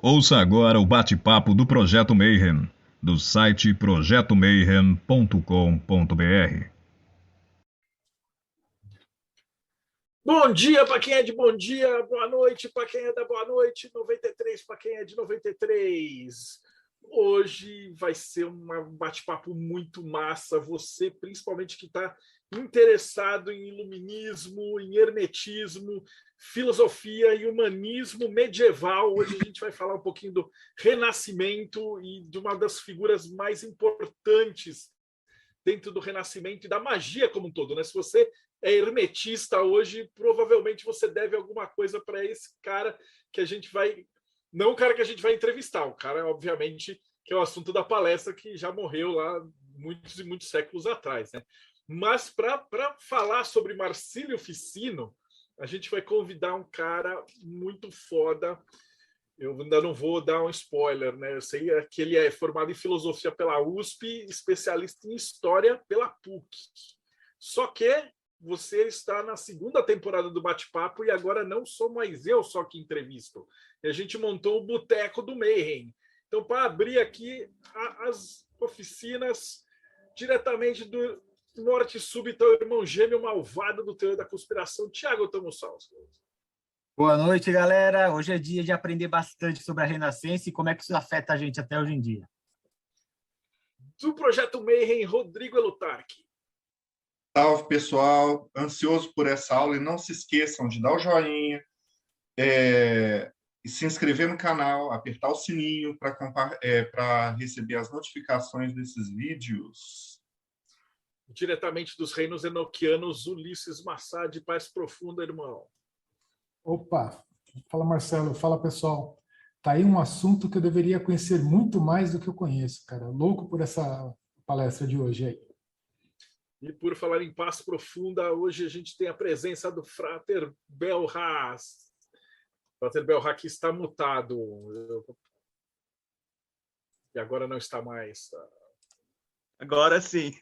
Ouça agora o bate-papo do Projeto Mayhem, do site projetomayhem.com.br. Bom dia para quem é de bom dia, boa noite para quem é da boa noite, 93 para quem é de 93. Hoje vai ser um bate-papo muito massa. Você, principalmente que está interessado em iluminismo, em hermetismo, filosofia e humanismo medieval. Hoje a gente vai falar um pouquinho do Renascimento e de uma das figuras mais importantes dentro do Renascimento e da magia como um todo, né? Se você é hermetista hoje, provavelmente você deve alguma coisa para esse cara que a gente vai... Não o cara que a gente vai entrevistar, o cara, obviamente, que é o assunto da palestra, que já morreu lá muitos e muitos séculos atrás, né? Mas para falar sobre Marcílio Ficino, a gente vai convidar um cara muito foda. Eu ainda não vou dar um spoiler, né? Eu sei que ele é formado em filosofia pela USP, especialista em história pela PUC. Só que você está na segunda temporada do Bate-Papo e agora não sou mais eu só que entrevisto. E a gente montou o Boteco do Mayhem. Então, para abrir aqui as oficinas diretamente do Norte Súbito, o irmão gêmeo malvado do Teor da Conspiração, Tiago Tomussauskas. Boa noite, galera. Hoje é dia de aprender bastante sobre a Renascença e como é que isso afeta a gente até hoje em dia. Do Projeto Mayhem, Rodrigo Elutarque. Salve, pessoal. Ansioso por essa aula e não se esqueçam de dar o joinha, e se inscrever no canal, apertar o sininho para receber as notificações desses vídeos. Diretamente dos reinos enoquianos, Ulisses Massad, paz profunda, irmão. Opa, fala Marcelo, fala pessoal. Tá aí um assunto que eu deveria conhecer muito mais do que eu conheço, cara. Louco por essa palestra de hoje aí. E por falar em paz profunda, hoje a gente tem a presença do Frater Belhaz. Frater Belhaz que está mutado. E agora não está mais. Agora sim.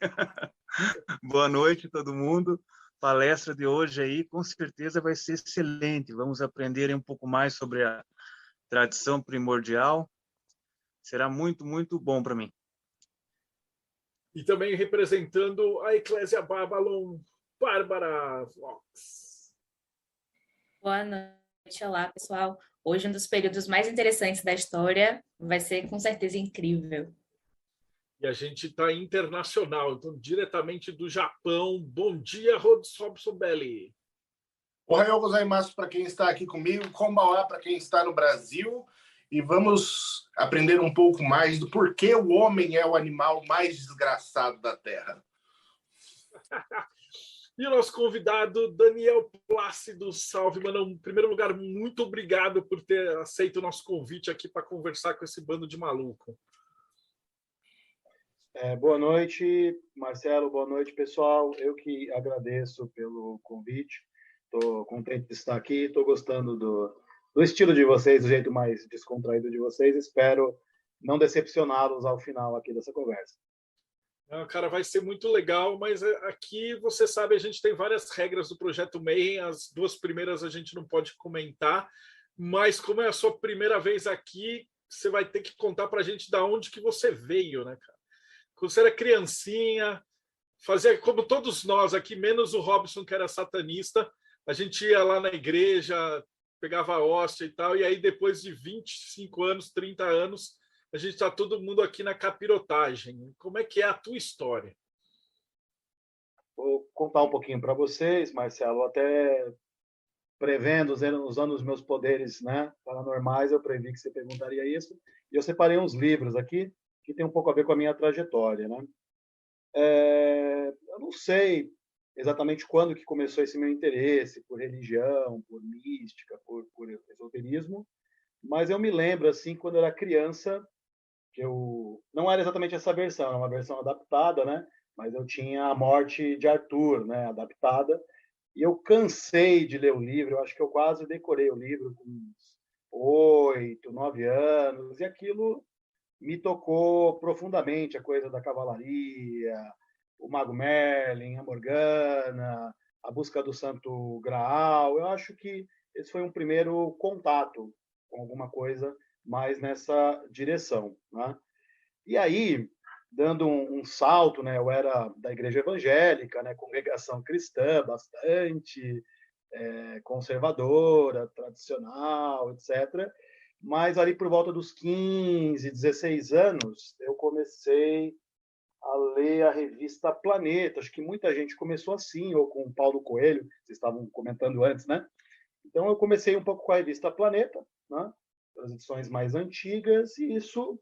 Boa noite, todo mundo. Palestra de hoje aí, com certeza vai ser excelente. Vamos aprender um pouco mais sobre a tradição primordial. Será muito, muito bom para mim. E também representando a Eclésia Babylon, Bárbara Vox. Boa noite, olá, pessoal. Hoje um dos períodos mais interessantes da história vai ser com certeza incrível. E a gente está internacional, então diretamente do Japão. Bom dia, Robson Belli. Ohayou gozaimasu para quem está aqui comigo, konbanwa para quem está no Brasil. E vamos aprender um pouco mais do porquê o homem é o animal mais desgraçado da Terra. E o nosso convidado, Daniel Plácido. Salve, mano. Em primeiro lugar, muito obrigado por ter aceito o nosso convite aqui para conversar com esse bando de maluco. Boa noite, Marcelo. Boa noite, pessoal. Eu que agradeço pelo convite. Estou contente de estar aqui. Estou gostando do estilo de vocês, do jeito mais descontraído de vocês. Espero não decepcioná-los ao final aqui dessa conversa. Cara, vai ser muito legal, mas aqui, você sabe, a gente tem várias regras do Projeto Mayhem. As duas primeiras a gente não pode comentar, mas como é a sua primeira vez aqui, você vai ter que contar para a gente de onde que você veio, né, cara? Quando você era criancinha, fazia como todos nós aqui, menos o Robson, que era satanista, a gente ia lá na igreja, pegava a hóstia e tal, e aí depois de 25 anos, 30 anos, a gente está todo mundo aqui na capirotagem. Como é que é a tua história? Vou contar um pouquinho para vocês, Marcelo, até prevendo, usando os meus poderes, né, paranormais, eu previ que você perguntaria isso, e eu separei uns livros aqui, que tem um pouco a ver com a minha trajetória, né? Eu não sei exatamente quando que começou esse meu interesse por religião, por mística, por esoterismo, mas eu me lembro, assim, quando eu era criança, que eu... Não era exatamente essa versão, era uma versão adaptada, né? Mas eu tinha A Morte de Arthur, né? Adaptada, e eu cansei de ler o livro, eu acho que eu quase decorei o livro com uns 8, 9 anos, e aquilo me tocou profundamente, a coisa da cavalaria, o Mago Merlin, a Morgana, a busca do Santo Graal. Eu acho que esse foi um primeiro contato com alguma coisa mais nessa direção, né? E aí, dando um salto, né? Eu era da igreja evangélica, né? Congregação cristã, bastante conservadora, tradicional, etc. Mas ali por volta dos 15, 16 anos, eu comecei a ler a revista Planeta. Acho que muita gente começou assim, ou com o Paulo Coelho, vocês estavam comentando antes, né? Então eu comecei um pouco com a revista Planeta, né? As edições mais antigas, e isso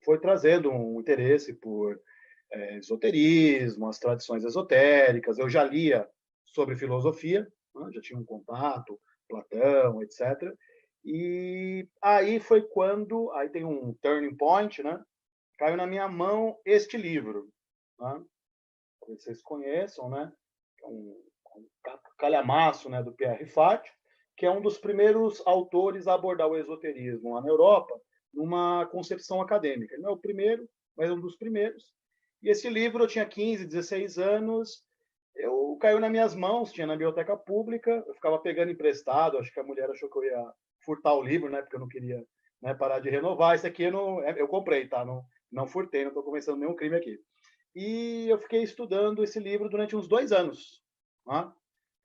foi trazendo um interesse por esoterismo, as tradições esotéricas. Eu já lia sobre filosofia, né? Já tinha um contato, Platão, etc. E aí foi quando, aí tem um turning point, né? Caiu na minha mão este livro, né? Talvez vocês conheçam, né? É um calhamaço, né, do Pierre Fath, que é um dos primeiros autores a abordar o esoterismo lá na Europa, numa concepção acadêmica. Ele não é o primeiro, mas é um dos primeiros. E esse livro, eu tinha 15, 16 anos, caiu nas minhas mãos, tinha na biblioteca pública, eu ficava pegando emprestado, acho que a mulher achou que eu ia furtar o livro, né, porque eu não queria, né, parar de renovar. Esse aqui eu comprei, tá? Não furtei, não estou começando nenhum crime aqui. E eu fiquei estudando esse livro durante uns 2 anos. Né?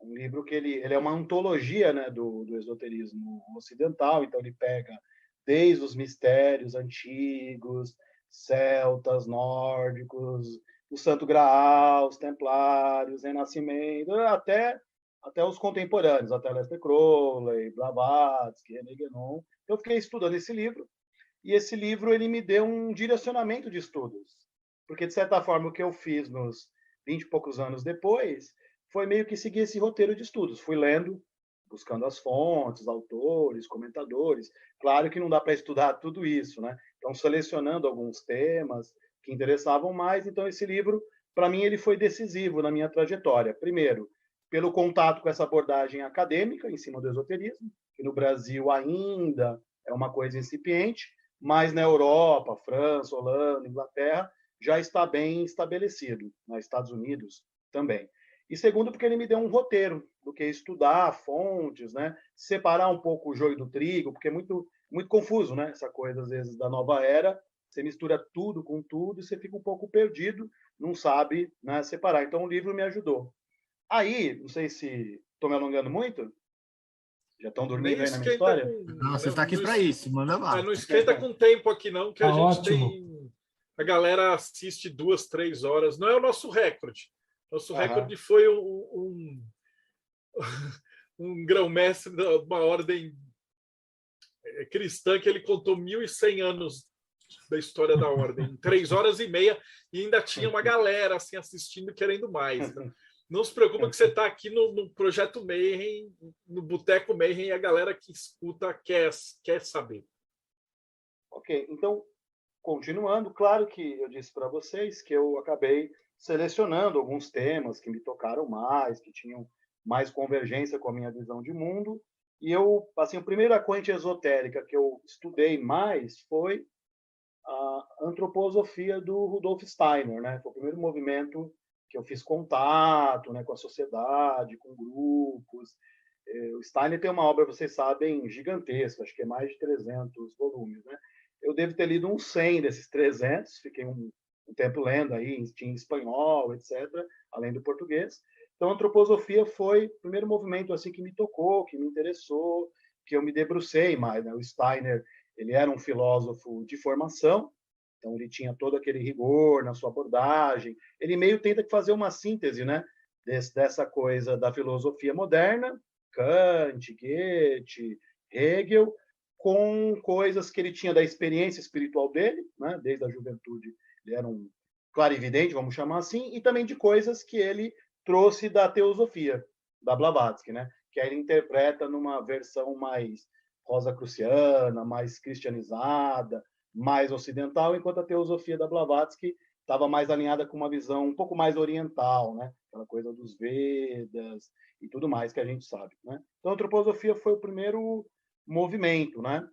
Um livro que ele é uma antologia, né, do esoterismo ocidental, então ele pega desde os mistérios antigos, celtas, nórdicos, o Santo Graal, os Templários, Renascimento, até os contemporâneos, até Aleister Crowley, Blavatsky, René Guénon. Então eu fiquei estudando esse livro, e esse livro ele me deu um direcionamento de estudos, porque de certa forma o que eu fiz nos 20 e poucos anos depois foi meio que seguir esse roteiro de estudos. Fui lendo, buscando as fontes, autores, comentadores. Claro que não dá para estudar tudo isso, né? Então, selecionando alguns temas que interessavam mais. Então, esse livro, para mim, ele foi decisivo na minha trajetória. Primeiro, pelo contato com essa abordagem acadêmica em cima do esoterismo, que no Brasil ainda é uma coisa incipiente, mas na Europa, França, Holanda, Inglaterra, já está bem estabelecido, nos Estados Unidos também. E segundo, porque ele me deu um roteiro do que estudar, fontes, né? Separar um pouco o joio do trigo, porque é muito, muito confuso, né? Essa coisa, às vezes, da nova era. Você mistura tudo com tudo e você fica um pouco perdido, não sabe, né, separar. Então, o livro me ajudou. Aí, não sei se estou me alongando muito. Já estão dormindo aí na minha história? Não, você está aqui para isso, manda lá. Não esquenta com tempo aqui, não, que a gente ótimo. tem. A galera assiste 2, 3 horas. Não é o nosso recorde. Nosso recorde foi um grão-mestre de uma ordem cristã que ele contou 1.100 anos da história da ordem, em 3 horas e meia, e ainda tinha uma galera assim assistindo, querendo mais. Né? Não se preocupa que você está aqui no Projeto Mayhem, no Boteco Mayhem, e a galera que escuta quer saber. Ok, então, continuando, claro que eu disse para vocês que eu acabei selecionando alguns temas que me tocaram mais, que tinham mais convergência com a minha visão de mundo. E eu, assim, a primeira corrente esotérica que eu estudei mais foi a antroposofia do Rudolf Steiner, né? Foi o primeiro movimento que eu fiz contato, né, com a sociedade, com grupos. O Steiner tem uma obra, vocês sabem, gigantesca, acho que é mais de 300 volumes, né? Eu devo ter lido uns 100 desses 300, fiquei um tempo lendo aí, em espanhol, etc., além do português. Então, a antroposofia foi o primeiro movimento assim que me tocou, que me interessou, que eu me debrucei mais. Né? O Steiner, ele era um filósofo de formação, então ele tinha todo aquele rigor na sua abordagem. Ele meio tenta fazer uma síntese, né, dessa coisa da filosofia moderna, Kant, Goethe, Hegel, com coisas que ele tinha da experiência espiritual dele, né, desde a juventude. Ele era um clarividente, vamos chamar assim, e também de coisas que ele trouxe da teosofia, da Blavatsky, né? Que aí ele interpreta numa versão mais rosacruciana, mais cristianizada, mais ocidental, enquanto a teosofia da Blavatsky estava mais alinhada com uma visão um pouco mais oriental, né? Aquela coisa dos Vedas e tudo mais que a gente sabe, né? Então, a antroposofia foi o primeiro movimento, né?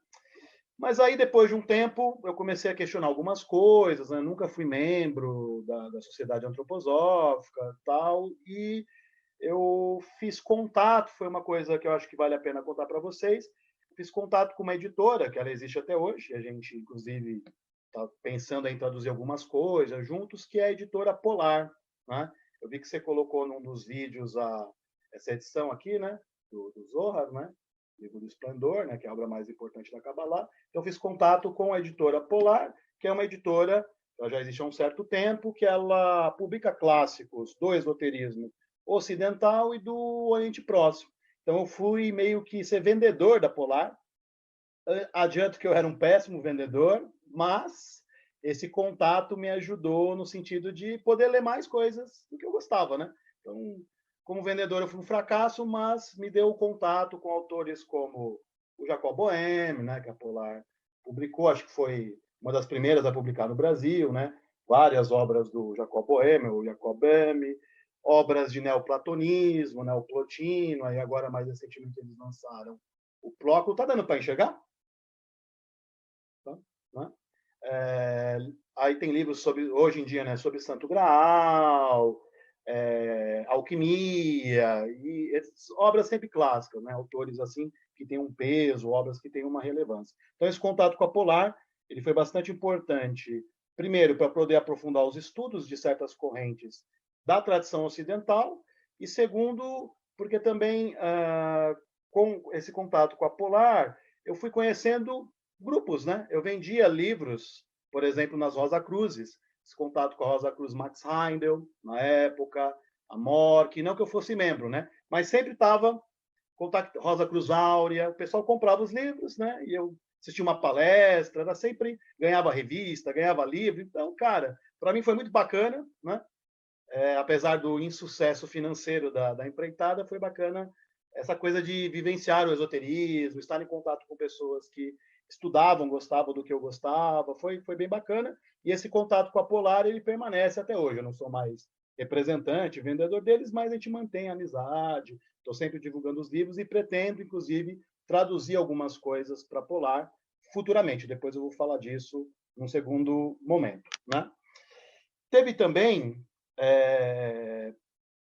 Mas aí, depois de um tempo, eu comecei a questionar algumas coisas, né? Nunca fui membro da Sociedade Antroposófica tal, e eu fiz contato, foi uma coisa que eu acho que vale a pena contar para vocês, fiz contato com uma editora, que ela existe até hoje, a gente, inclusive, está pensando em traduzir algumas coisas juntos, que é a editora Polar, né? Eu vi que você colocou num dos vídeos essa edição aqui, né? Do Zohar, né? Livro do Esplendor, né? Que é a obra mais importante da Kabbalah. Então, fiz contato com a editora Polar, que é uma editora, ela já existe há um certo tempo, que ela publica clássicos do esoterismo ocidental e do Oriente Próximo. Então, eu fui meio que ser vendedor da Polar. Adianto que eu era um péssimo vendedor, mas esse contato me ajudou no sentido de poder ler mais coisas do que eu gostava, né? Então, como vendedor, eu fui um fracasso, mas me deu contato com autores como o Jacob Boehme, né, que a Polar publicou, acho que foi uma das primeiras a publicar no Brasil, né? Várias obras do Jacob Boehme, o Jacob Boehme, obras de neoplatonismo, neoplotino, aí agora mais recentemente eles lançaram o Plóculo. Tá dando para enxergar? Tá? Né? Aí tem livros sobre, hoje em dia, né, sobre Santo Graal, alquimia, e obras sempre clássicas, né? Autores assim que têm um peso, obras que têm uma relevância. Então, esse contato com a Polar ele foi bastante importante, primeiro, para poder aprofundar os estudos de certas correntes da tradição ocidental, e segundo, porque também, com esse contato com a Polar, eu fui conhecendo grupos, né? Eu vendia livros, por exemplo, nas Rosa Cruzes, esse contato com a Rosa Cruz Max Heindel, na época, a Mork, não que eu fosse membro, né? Mas sempre estava contato Rosa Cruz Áurea, o pessoal comprava os livros, né? E eu assistia uma palestra, era sempre ganhava revista, ganhava livro. Então, cara, para mim foi muito bacana, né? Apesar do insucesso financeiro da empreitada, foi bacana essa coisa de vivenciar o esoterismo, estar em contato com pessoas que estudavam, gostavam do que eu gostava, foi bem bacana. E esse contato com a Polar, ele permanece até hoje. Eu não sou mais representante, vendedor deles, mas a gente mantém a amizade, estou sempre divulgando os livros e pretendo, inclusive, traduzir algumas coisas para a Polar futuramente. Depois eu vou falar disso num segundo momento, né? Teve também...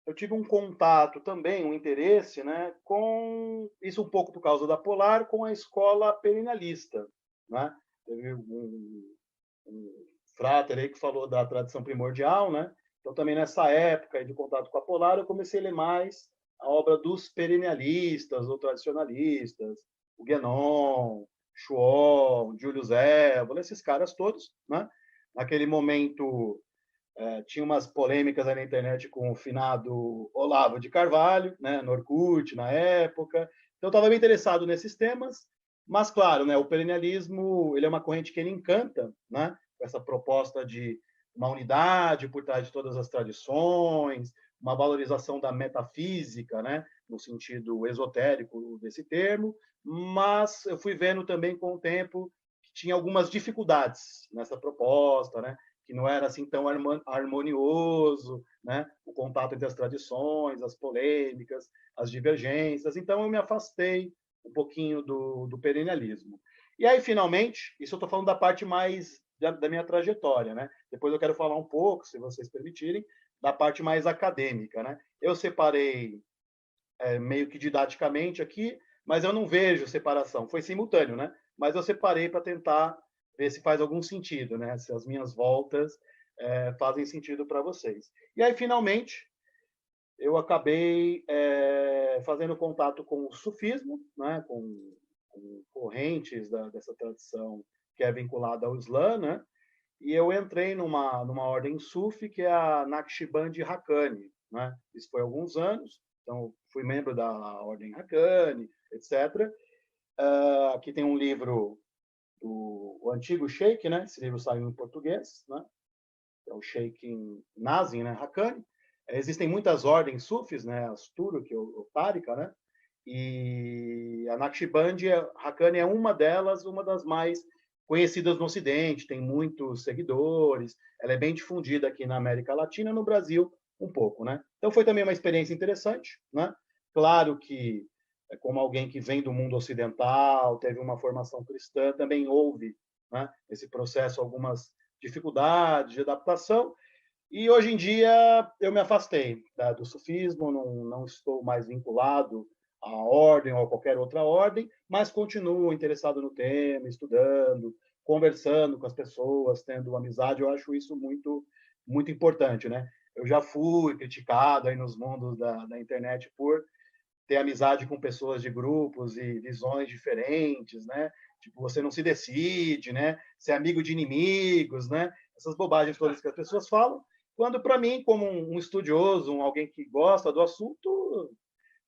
eu tive um contato também, um interesse, né, com isso um pouco por causa da Polar, com a escola perennialista, né? Teve um frater aí que falou da tradição primordial, né? Então também nessa época de contato com a Polar eu comecei a ler mais a obra dos perennialistas ou tradicionalistas, o Guénon, Schwall, Julius Evola, esses caras todos, né? Naquele momento tinha umas polêmicas aí na internet com o finado Olavo de Carvalho, né, no Orkut, na época. Então, eu estava bem interessado nesses temas, mas, claro, né, o perennialismo ele é uma corrente que ele encanta, né, com essa proposta de uma unidade por trás de todas as tradições, uma valorização da metafísica, né, no sentido esotérico desse termo, mas eu fui vendo também com o tempo que tinha algumas dificuldades nessa proposta, né, que não era assim tão harmonioso, né? O contato entre as tradições, as polêmicas, as divergências. Então, eu me afastei um pouquinho do perennialismo. E aí, finalmente, isso eu estou falando da parte mais da minha trajetória, né? Depois eu quero falar um pouco, se vocês permitirem, da parte mais acadêmica, né? Eu separei meio que didaticamente aqui, mas eu não vejo separação. Foi simultâneo, né? Mas eu separei para tentar ver se faz algum sentido, né? Se as minhas voltas fazem sentido para vocês. E aí, finalmente, eu acabei fazendo contato com o sufismo, né? Com correntes dessa tradição que é vinculada ao Islã, né? E eu entrei numa ordem sufi, que é a Naqshband Haqqani, né? Isso foi há alguns anos, então fui membro da ordem Haqqani, etc. Aqui tem um livro o antigo Sheikh, né? Esse livro saiu em português, né? É o Sheikh Nazim, né? Haqqani. Existem muitas ordens sufis, né? As Turuk, o Tariqa, né? E a Naqshband Haqqani é uma delas, uma das mais conhecidas no Ocidente, tem muitos seguidores, ela é bem difundida aqui na América Latina, no Brasil um pouco, né? Então foi também uma experiência interessante, né? Claro que como alguém que vem do mundo ocidental, teve uma formação cristã, também houve, né, esse processo, algumas dificuldades de adaptação, e hoje em dia eu me afastei do sufismo, não estou mais vinculado à ordem ou a qualquer outra ordem, mas continuo interessado no tema, estudando, conversando com as pessoas, tendo amizade. Eu acho isso muito, muito importante, né? Eu já fui criticado aí nos mundos da internet por ter amizade com pessoas de grupos e visões diferentes, né? Tipo, você não se decide, né? Ser amigo de inimigos, né? Essas bobagens todas que as pessoas falam. Quando, para mim, como um estudioso, alguém que gosta do assunto,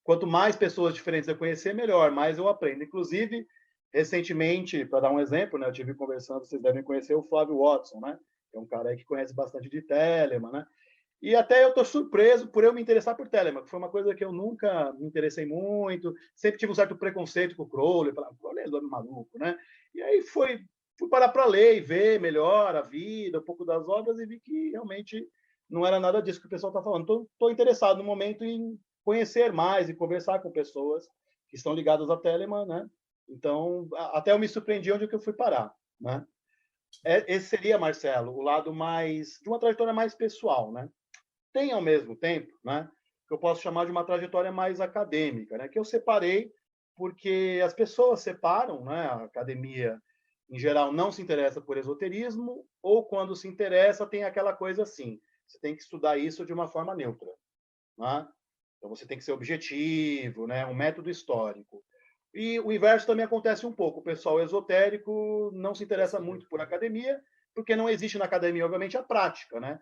quanto mais pessoas diferentes eu conhecer, melhor, mais eu aprendo. Inclusive, recentemente, para dar um exemplo, né? Eu tive conversando, vocês devem conhecer o Flávio Watson, né? É um cara aí que conhece bastante de Telemann, né? E até eu estou surpreso por eu me interessar por Telemann, que foi uma coisa que eu nunca me interessei muito, sempre tive um certo preconceito com o Crowley, falava, Crowley é dono maluco, né? E aí fui parar para ler e ver melhor a vida, um pouco das obras, e vi que realmente não era nada disso que o pessoal está falando. Então, estou interessado no momento em conhecer mais e conversar com pessoas que estão ligadas a Telemann, né? Então, até eu me surpreendi onde que eu fui parar, né? Esse seria, Marcelo, o lado mais de uma trajetória mais pessoal, né? Tem, ao mesmo tempo, né, que eu posso chamar de uma trajetória mais acadêmica, né, que eu separei porque as pessoas separam, né, a academia, em geral, não se interessa por esoterismo, ou quando se interessa, tem aquela coisa assim, você tem que estudar isso de uma forma neutra. Né? Então, você tem que ser objetivo, né, um método histórico. E o inverso também acontece um pouco. O pessoal esotérico não se interessa muito por academia, porque não existe na academia, obviamente, a prática, né?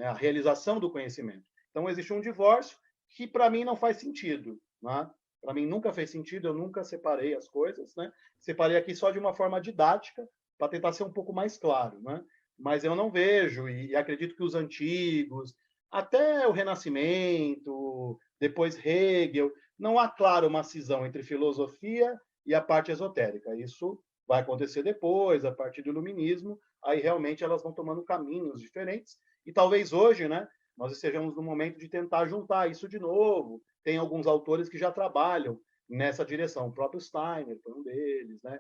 A realização do conhecimento. Então, existe um divórcio que, para mim, não faz sentido. Né? Para mim, nunca fez sentido, eu nunca separei as coisas. Né? Separei aqui só de uma forma didática, para tentar ser um pouco mais claro. Né? Mas eu não vejo, e acredito que os antigos, até o Renascimento, depois Hegel, não há, claro, uma cisão entre filosofia e a parte esotérica. Isso vai acontecer depois, a partir do iluminismo, aí realmente elas vão tomando caminhos diferentes. E talvez hoje, né, nós estejamos no momento de tentar juntar isso de novo. Tem alguns autores que já trabalham nessa direção. O próprio Steiner foi um deles, né?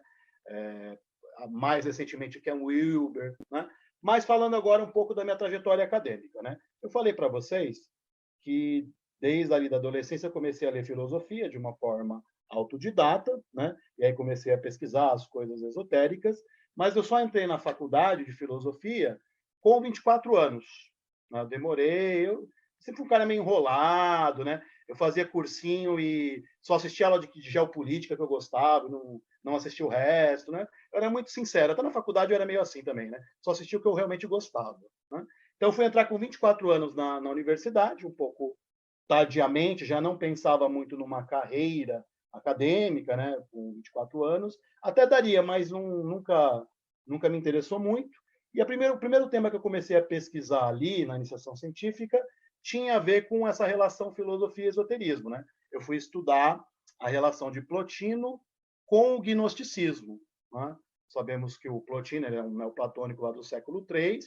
Mais recentemente, Ken Wilber, né? Mas falando agora um pouco da minha trajetória acadêmica, né? Eu falei para vocês que desde ali da adolescência eu comecei a ler filosofia de uma forma autodidata, né? E aí comecei a pesquisar as coisas esotéricas, mas eu só entrei na faculdade de filosofia com 24 anos. Né? Eu demorei, eu sempre fui um cara meio enrolado, né? Eu fazia cursinho e só assistia aula de geopolítica que eu gostava, não assistia o resto, né? Eu era muito sincero, até na faculdade eu era meio assim também, né? Só assistia o que eu realmente gostava, né? Então, eu fui entrar com 24 anos na universidade, um pouco tardiamente, já não pensava muito numa carreira acadêmica, né, com 24 anos, até daria, mas nunca me interessou muito. E o primeiro tema que eu comecei a pesquisar ali, na iniciação científica, tinha a ver com essa relação filosofia e esoterismo. Né? Eu fui estudar a relação de Plotino com o gnosticismo. Né? Sabemos que o Plotino é um neoplatônico lá do século III,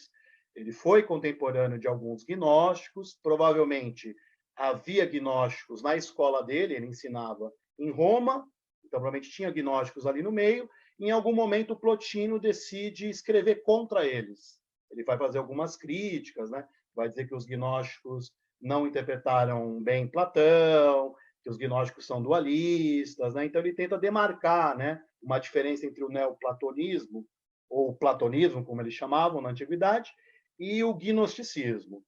ele foi contemporâneo de alguns gnósticos, provavelmente havia gnósticos na escola dele, ele ensinava em Roma, então provavelmente tinha gnósticos ali no meio. Em algum momento, o Plotino decide escrever contra eles. Ele vai fazer algumas críticas, né? Vai dizer que os gnósticos não interpretaram bem Platão, que os gnósticos são dualistas, né? Então ele tenta demarcar, né, uma diferença entre o neoplatonismo, ou platonismo, como eles chamavam na antiguidade, e o gnosticismo.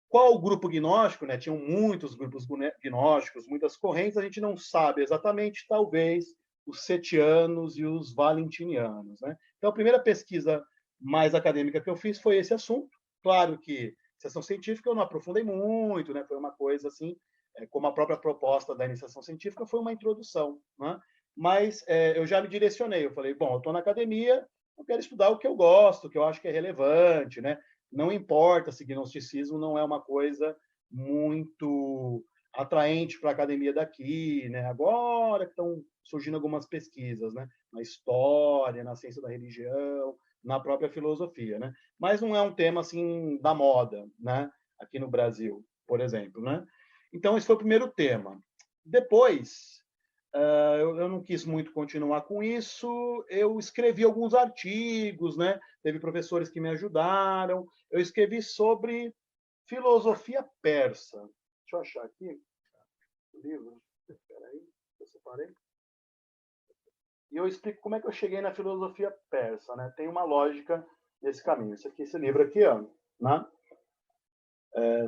Qual o grupo gnóstico? Né? Tinham muitos grupos gnósticos, muitas correntes, a gente não sabe exatamente, talvez os setianos e os valentinianos. Né? Então, a primeira pesquisa mais acadêmica que eu fiz foi esse assunto. Claro que iniciação científica eu não aprofundei muito, né? Foi uma coisa assim, como a própria proposta da iniciação científica foi uma introdução. Né? Mas eu já me direcionei, eu falei, bom, eu estou na academia, eu quero estudar o que eu gosto, o que eu acho que é relevante, né? Não importa se gnosticismo não é uma coisa muito atraente para a academia daqui, né? Agora que estão surgindo algumas pesquisas, né? Na história, na ciência da religião, na própria filosofia, né? Mas não é um tema assim da moda, né? Aqui no Brasil, por exemplo, né? Então esse foi o primeiro tema. Depois eu não quis muito continuar com isso, eu escrevi alguns artigos, né? Teve professores que me ajudaram, eu escrevi sobre filosofia persa. Deixa eu achar aqui o livro. Peraí, eu separei. E eu explico como é que eu cheguei na filosofia persa, né? Tem uma lógica nesse caminho. Esse livro aqui, ó, né?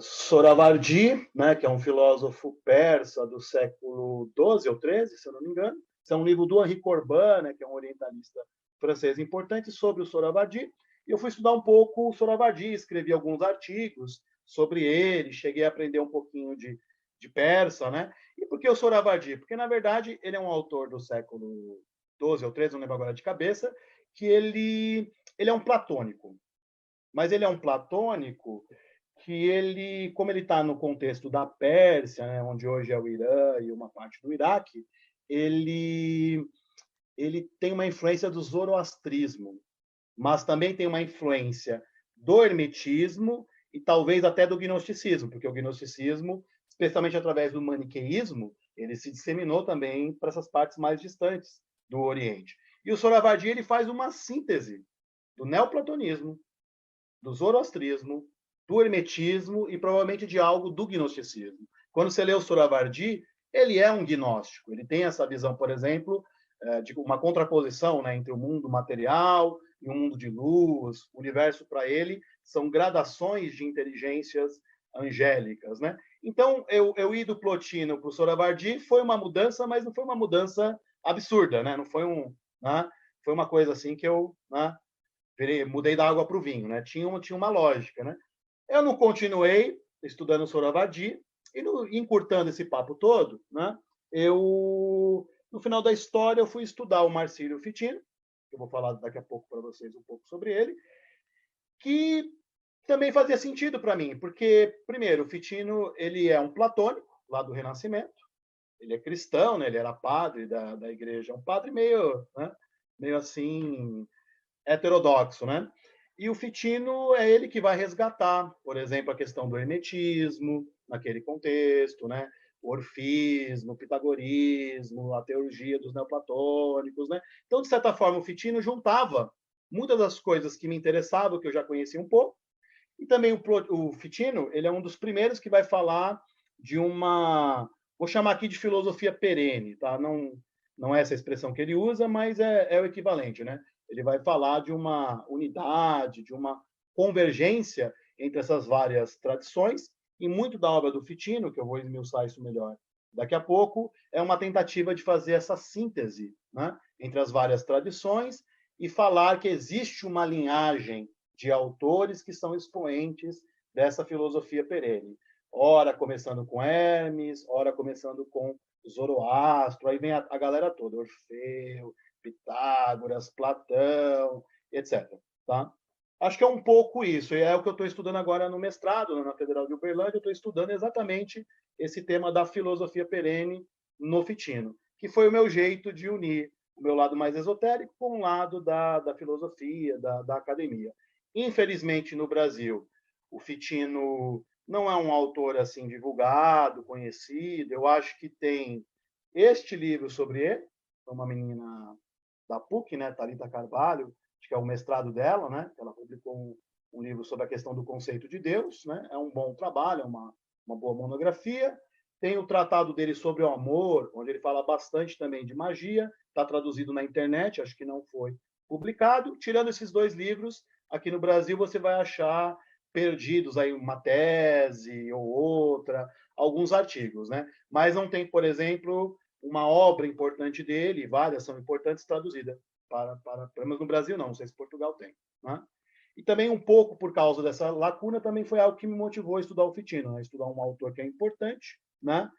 Sohravardi, né, que é um filósofo persa do século XII ou XIII, se eu não me engano. Esse é um livro do Henri Corbin, né, que é um orientalista francês importante, sobre o Sohravardi. E eu fui estudar um pouco o Sohravardi, escrevi alguns artigos sobre ele, cheguei a aprender um pouquinho de persa, né? E por que o Sohravardi? Porque, na verdade, ele é um autor do século XII ou XIII, não lembro agora de cabeça, que ele é um platônico. Mas ele é um platônico que ele, como ele está no contexto da Pérsia, né, onde hoje é o Irã e uma parte do Iraque, ele tem uma influência do zoroastrismo, mas também tem uma influência do hermetismo e talvez até do gnosticismo, porque o gnosticismo, especialmente através do maniqueísmo, ele se disseminou também para essas partes mais distantes do Oriente. E o Sohravardi ele faz uma síntese do neoplatonismo, do zoroastrismo, do hermetismo e provavelmente de algo do gnosticismo. Quando você lê o Sohravardi, ele é um gnóstico. Ele tem essa visão, por exemplo, de uma contraposição, né, entre o mundo material e o mundo de luz. O universo, para ele, são gradações de inteligências angélicas, né? Então, eu ir do Plotino para o Sohravardi foi uma mudança, mas não foi uma mudança absurda, né? Não foi né? Foi uma coisa assim que eu, né, mudei da água para o vinho, né? Tinha uma lógica, né? Eu não continuei estudando o Sohravardi e encurtando esse papo todo, né? No final da história, eu fui estudar o Marcílio Ficino, que eu vou falar daqui a pouco para vocês um pouco sobre ele, que também fazia sentido para mim, porque, primeiro, o Ficino ele é um platônico, lá do Renascimento, ele é cristão, né? Ele era padre da igreja, um padre meio, né? Meio assim, heterodoxo, né? E o Ficino é ele que vai resgatar, por exemplo, a questão do hermetismo, naquele contexto, né? O orfismo, o pitagorismo, a teurgia dos neoplatônicos, né? Então, de certa forma, o Ficino juntava muitas das coisas que me interessavam, que eu já conhecia um pouco, e também o Ficino, ele é um dos primeiros que vai falar de vou chamar aqui de filosofia perene, tá? Não é essa expressão que ele usa, mas é o equivalente, né? Ele vai falar de uma unidade, de uma convergência entre essas várias tradições, e muito da obra do Ficino, que eu vou esmiuçar isso melhor daqui a pouco, é uma tentativa de fazer essa síntese, né, entre as várias tradições e falar que existe uma linhagem de autores que são expoentes dessa filosofia perene. Ora começando com Hermes, ora começando com Zoroastro, aí vem a galera toda, Orfeu, Pitágoras, Platão, etc. Tá? Acho que é um pouco isso, e é o que eu estou estudando agora no mestrado, na Federal de Uberlândia. Eu estou estudando exatamente esse tema da filosofia perene no Ficino, que foi o meu jeito de unir o meu lado mais esotérico com o lado da filosofia, da academia. Infelizmente, no Brasil, o Ficino não é um autor assim divulgado, conhecido. Eu acho que tem este livro sobre ele, uma menina da PUC, né, Thalita Carvalho, acho que é o mestrado dela, né? Ela publicou um livro sobre a questão do conceito de Deus, né? É um bom trabalho, é uma boa monografia. Tem o tratado dele sobre o amor, onde ele fala bastante também de magia, está traduzido na internet, acho que não foi publicado. Tirando esses dois livros, aqui no Brasil você vai achar perdidos aí uma tese ou outra, alguns artigos, né? Mas não tem, por exemplo, uma obra importante dele, várias são importantes, traduzidas pelo menos no Brasil não sei se Portugal tem, né? E também um pouco por causa dessa lacuna também foi algo que me motivou a estudar o Ficino, né? Estudar um autor que é importante, né?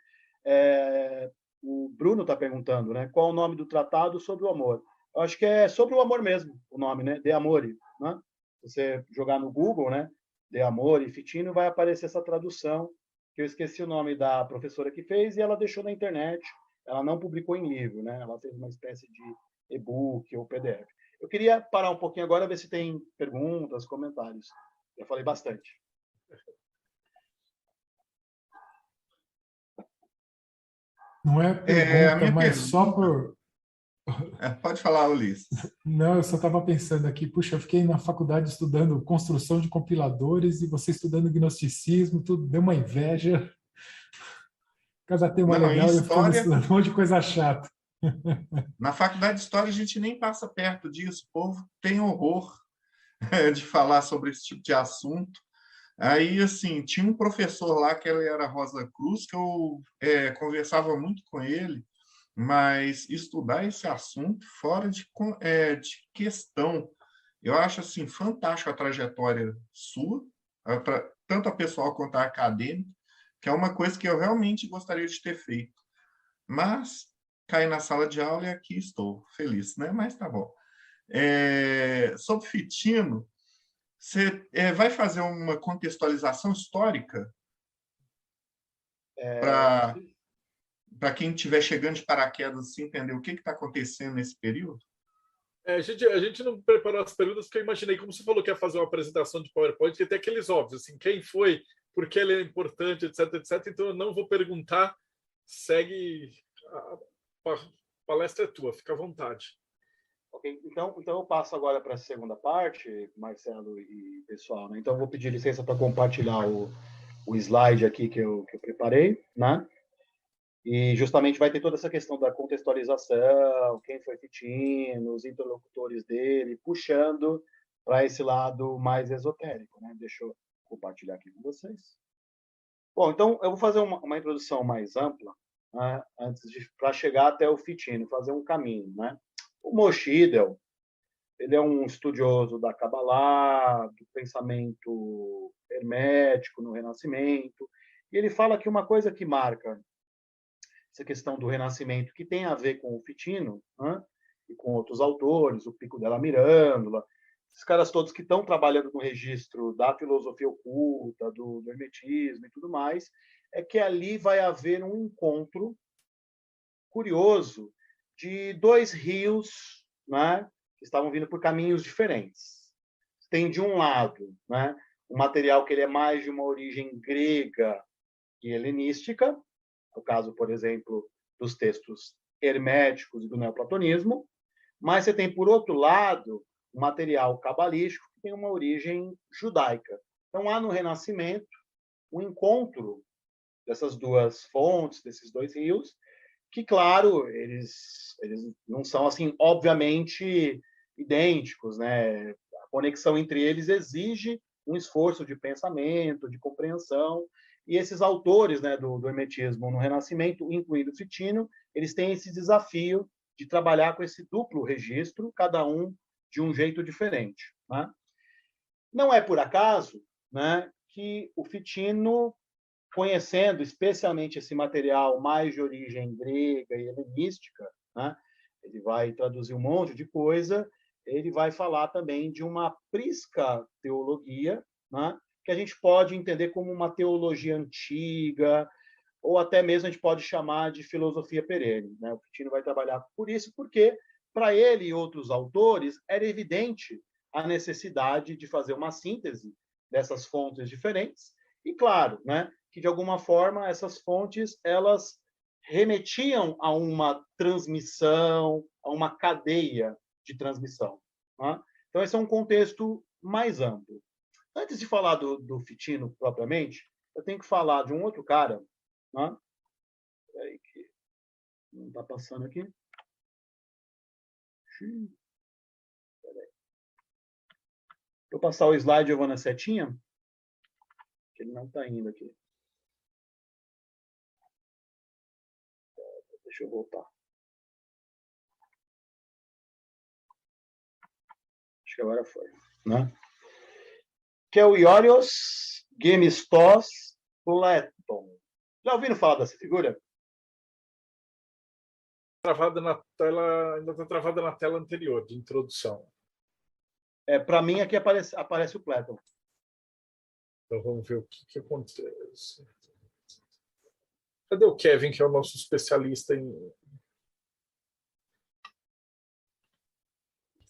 O Bruno está perguntando, né? Qual o nome do tratado sobre o amor? Eu acho que é sobre o amor mesmo, o nome, né? De Amore, né? Se você jogar no Google, né? De Amore e Ficino, vai aparecer essa tradução, que eu esqueci o nome da professora que fez, e ela deixou na internet. Ela não publicou em livro, né? Ela fez uma espécie de e-book ou PDF. Eu queria parar um pouquinho agora, ver se tem perguntas, comentários. Eu falei bastante. Não é pergunta, mas só por... Pode falar, Ulisses. Não, eu só estava pensando aqui, puxa, eu fiquei na faculdade estudando construção de compiladores e você estudando gnosticismo, tudo deu uma inveja. Casa tem uma Não, legal e eu ficando história, estudando um monte de coisa chata. na faculdade de História a gente nem passa perto disso, o povo tem horror de falar sobre esse tipo de assunto. Aí, assim, tinha um professor lá, que ele era Rosa Cruz, que eu conversava muito com ele, mas estudar esse assunto fora de questão. Eu acho, assim, fantástico a trajetória sua, tanto a pessoal quanto a acadêmica, que é uma coisa que eu realmente gostaria de ter feito. Mas caí na sala de aula e aqui estou, feliz, né? Mas tá bom. Sobre Fitino, você vai fazer uma contextualização histórica para quem estiver chegando de paraquedas assim, entender o que está acontecendo nesse período? A gente não preparou as perguntas porque eu imaginei, como você falou que ia fazer uma apresentação de PowerPoint, que tem aqueles óbvios, assim, quem foi, por que ele é importante, etc, etc. Então eu não vou perguntar, segue, a palestra é tua, fica à vontade. Ok, então eu passo agora para a segunda parte, Marcelo e pessoal, né? Então eu vou pedir licença para compartilhar o slide aqui que eu preparei, né? E justamente vai ter toda essa questão da contextualização, quem foi Fitino, os interlocutores dele, puxando para esse lado mais esotérico, né? Deixa eu compartilhar aqui com vocês. Bom, então eu vou fazer uma introdução mais ampla, né? Para chegar até o Fitino, fazer um caminho, né? O Moshe Idel, ele é um estudioso da Kabbalah, do pensamento hermético no Renascimento, e ele fala que uma coisa que marca essa questão do Renascimento, que tem a ver com o Fitino, né? E com outros autores, o Pico della Mirandola, esses caras todos que estão trabalhando no registro da filosofia oculta, do hermetismo e tudo mais, é que ali vai haver um encontro curioso de dois rios, né, que estavam vindo por caminhos diferentes. Tem, de um lado, né, um material que ele é mais de uma origem grega e helenística, no caso, por exemplo, dos textos herméticos e do neoplatonismo, mas você tem, por outro lado, um material cabalístico que tem uma origem judaica. Então, há no Renascimento um encontro dessas duas fontes, desses dois rios, que, claro, eles não são, assim, obviamente idênticos, né? A conexão entre eles exige um esforço de pensamento, de compreensão, e esses autores, né, do hermetismo no Renascimento, incluindo Fitino, eles têm esse desafio de trabalhar com esse duplo registro, cada um de um jeito diferente, né? Não é por acaso, né, que o Fitino, conhecendo especialmente esse material mais de origem grega e helenística, né, ele vai traduzir um monte de coisa, ele vai falar também de uma prisca teologia, né, que a gente pode entender como uma teologia antiga, ou até mesmo a gente pode chamar de filosofia perene, né? O Fitino vai trabalhar por isso, porque para ele e outros autores era evidente a necessidade de fazer uma síntese dessas fontes diferentes, e claro, né, que de alguma forma essas fontes elas remetiam a uma transmissão, a uma cadeia de transmissão, né? Então esse é um contexto mais amplo. Antes de falar do Fitino propriamente, eu tenho que falar de um outro cara, né? Peraí que não está passando aqui. Peraí. Vou passar o slide, eu vou na setinha, que ele não está indo aqui. Deixa eu voltar. Acho que agora foi, né? Que é o Iorios Gemistos Platon. Já ouviram falar dessa figura? Travada na tela, ainda está travada na tela anterior, de introdução. Para mim, aqui aparece o Platon. Então vamos ver o que acontece. Cadê o Kevin, que é o nosso especialista em...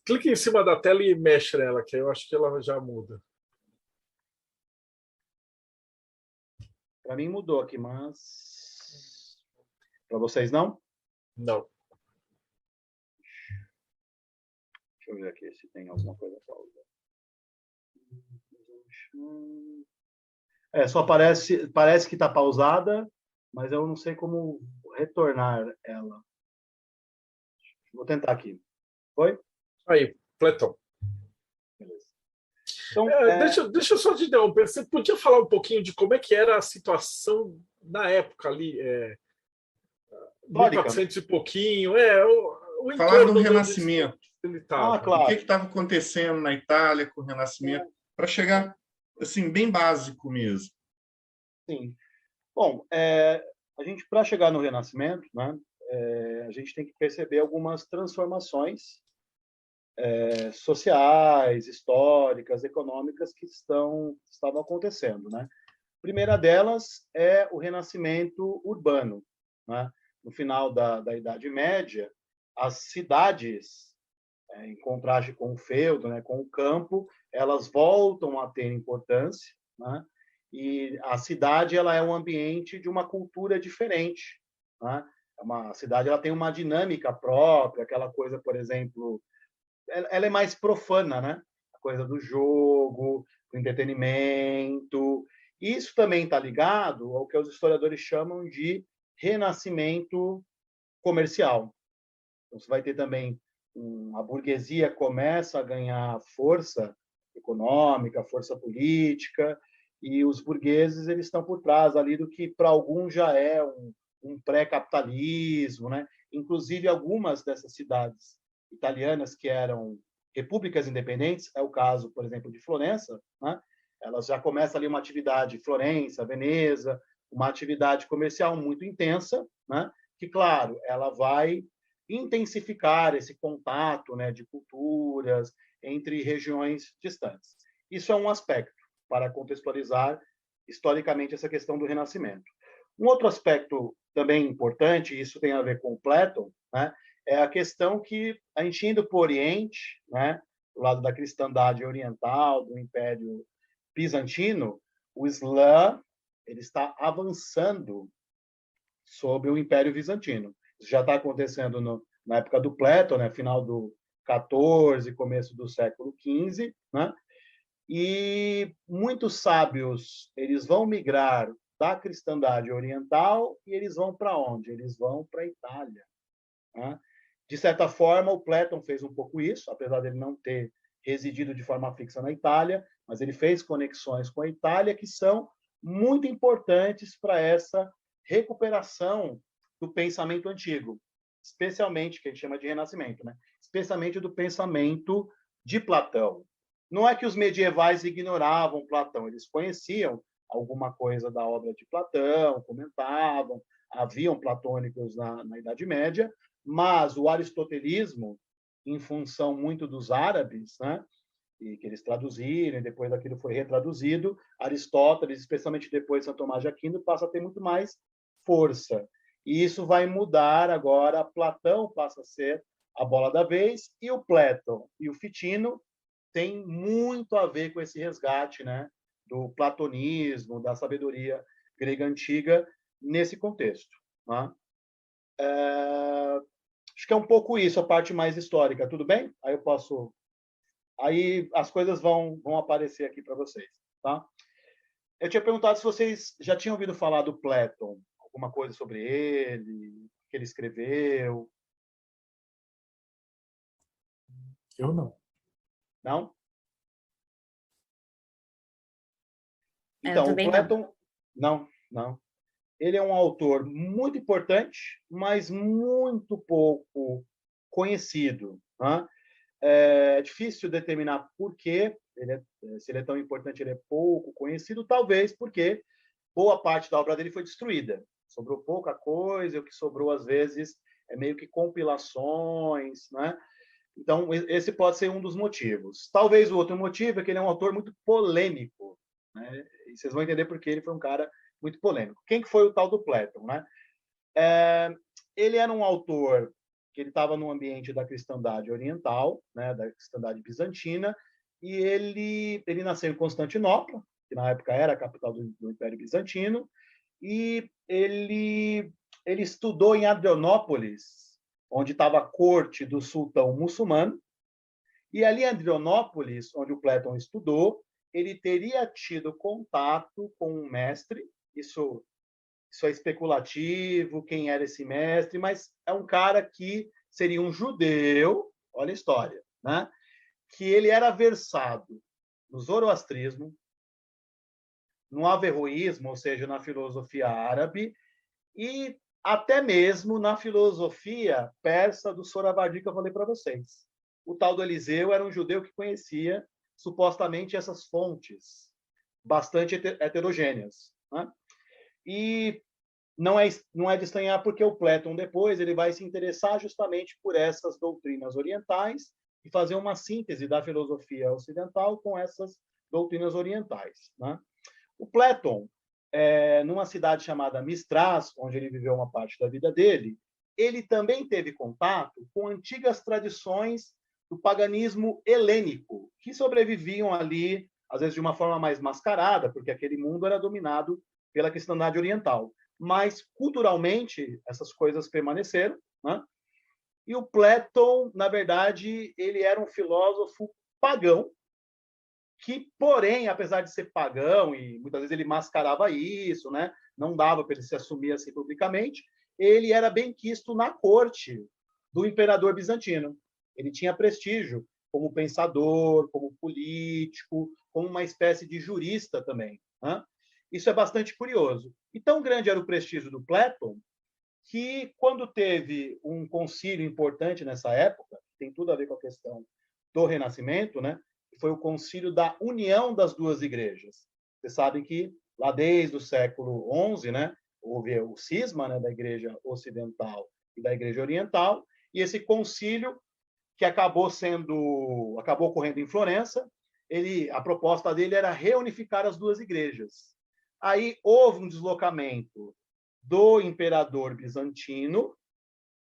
Clique em cima da tela e mexe nela, que eu acho que ela já muda. Para mim mudou aqui, mas para vocês não? Não. Deixa eu ver aqui se tem alguma coisa pausa. Só parece que está pausada, mas eu não sei como retornar ela. Vou tentar aqui. Foi? Aí, Platão. Beleza. Então, Deixa eu só te interromper. Você podia falar um pouquinho de como é que era a situação na época ali, 1400 e pouquinho, o Falar do entorno Renascimento. ele estava. claro. O que estava acontecendo na Itália com o Renascimento, para chegar assim bem básico mesmo. Sim. Bom, a gente, para chegar no Renascimento, né, a gente tem que perceber algumas transformações sociais, históricas, econômicas que estavam acontecendo, né? A primeira delas é o renascimento urbano, né? No final da Idade Média, as cidades, em contraste com o feudo, né, com o campo, elas voltam a ter importância, né? E a cidade ela é um ambiente de uma cultura diferente, né? A cidade ela tem uma dinâmica própria, aquela coisa, por exemplo, ela é mais profana, né? A coisa do jogo, do entretenimento. Isso também está ligado ao que os historiadores chamam de renascimento comercial. Então, você vai ter também a burguesia começa a ganhar força econômica, força política, e os burgueses eles estão por trás ali do que para alguns já é um pré-capitalismo, né? Inclusive algumas dessas cidades italianas que eram repúblicas independentes, é o caso, por exemplo, de Florença, né? Elas já começam ali uma atividade, Florença, Veneza, uma atividade comercial muito intensa, né? Que, claro, ela vai intensificar esse contato, né, de culturas entre regiões distantes. Isso é um aspecto para contextualizar historicamente essa questão do Renascimento. Um outro aspecto também importante, e isso tem a ver com Platão, né, é a questão que a gente indo para o Oriente, né, do lado da cristandade oriental, do Império Bizantino, o Islã ele está avançando sobre o Império Bizantino. Isso já está acontecendo na época do Platão, né, final do 14, começo do século 15, né? E muitos sábios eles vão migrar da cristandade oriental e eles vão para onde? Eles vão para a Itália, né? De certa forma, o Platão fez um pouco isso, apesar dele não ter residido de forma fixa na Itália, mas ele fez conexões com a Itália que são muito importantes para essa recuperação do pensamento antigo, especialmente, que a gente chama de renascimento, né? Especialmente do pensamento de Platão. Não é que os medievais ignoravam Platão, eles conheciam alguma coisa da obra de Platão, comentavam, haviam platônicos na Idade Média, mas o aristotelismo, em função muito dos árabes, né, e que eles traduziram, e depois aquilo foi retraduzido, Aristóteles, especialmente depois de São Tomás de Aquino, passa a ter muito mais força. E isso vai mudar agora, Platão passa a ser a bola da vez, e o Platão e o Fitino tem muito a ver com esse resgate, né, do platonismo, da sabedoria grega antiga, nesse contexto. Né? Acho que é um pouco isso, a parte mais histórica. Tudo bem? Aí eu posso... Aí as coisas vão aparecer aqui para vocês. Tá? Eu tinha perguntado se vocês já tinham ouvido falar do Platão, alguma coisa sobre ele, o que ele escreveu. Eu não. Não? Então, o Platão... Não. Ele é um autor muito importante, mas muito pouco conhecido. Né? É difícil determinar por quê, se ele é tão importante, ele é pouco conhecido, talvez porque boa parte da obra dele foi destruída. Sobrou pouca coisa, e o que sobrou, às vezes, é meio que compilações. Né? Então, esse pode ser um dos motivos. Talvez o outro motivo é que ele é um autor muito polêmico. Né? E vocês vão entender por que ele foi um cara muito polêmico. Quem que foi o tal do Platão? Né? Ele era um autor que ele estava no ambiente da cristandade oriental, né, da cristandade bizantina, e ele nasceu em Constantinopla, que na época era a capital do Império Bizantino, e ele estudou em Adrianópolis, onde estava a corte do sultão muçulmano, e ali em Adrianópolis, onde o Platão estudou, ele teria tido contato com um mestre, isso isso é especulativo, quem era esse mestre, mas é um cara que seria um judeu, olha a história, né? Que ele era versado no zoroastrismo, no averroísmo, ou seja, na filosofia árabe, e até mesmo na filosofia persa do Soravardi, que eu falei para vocês. O tal do Eliseu era um judeu que conhecia, supostamente, essas fontes bastante heterogêneas, né? E não é de estranhar porque o Platão, depois, ele vai se interessar justamente por essas doutrinas orientais e fazer uma síntese da filosofia ocidental com essas doutrinas orientais, né? O Platão, numa cidade chamada Mistras, onde ele viveu uma parte da vida dele, ele também teve contato com antigas tradições do paganismo helênico, que sobreviviam ali, às vezes de uma forma mais mascarada, porque aquele mundo era dominado pela cristandade oriental. Mas, culturalmente, essas coisas permaneceram, né? E o Platão, na verdade, ele era um filósofo pagão, que, porém, apesar de ser pagão, e muitas vezes ele mascarava isso, né? Não dava para ele se assumir assim publicamente, ele era bem quisto na corte do imperador bizantino. Ele tinha prestígio como pensador, como político, como uma espécie de jurista também, né? Isso é bastante curioso. E tão grande era o prestígio do Platão que, quando teve um concílio importante nessa época, tem tudo a ver com a questão do Renascimento, né? Foi o concílio da união das duas igrejas. Vocês sabem que, lá desde o século XI, né, houve o cisma, né, da igreja ocidental e da igreja oriental, e esse concílio, que acabou ocorrendo em Florença, a proposta dele era reunificar as duas igrejas. Aí houve um deslocamento do imperador bizantino,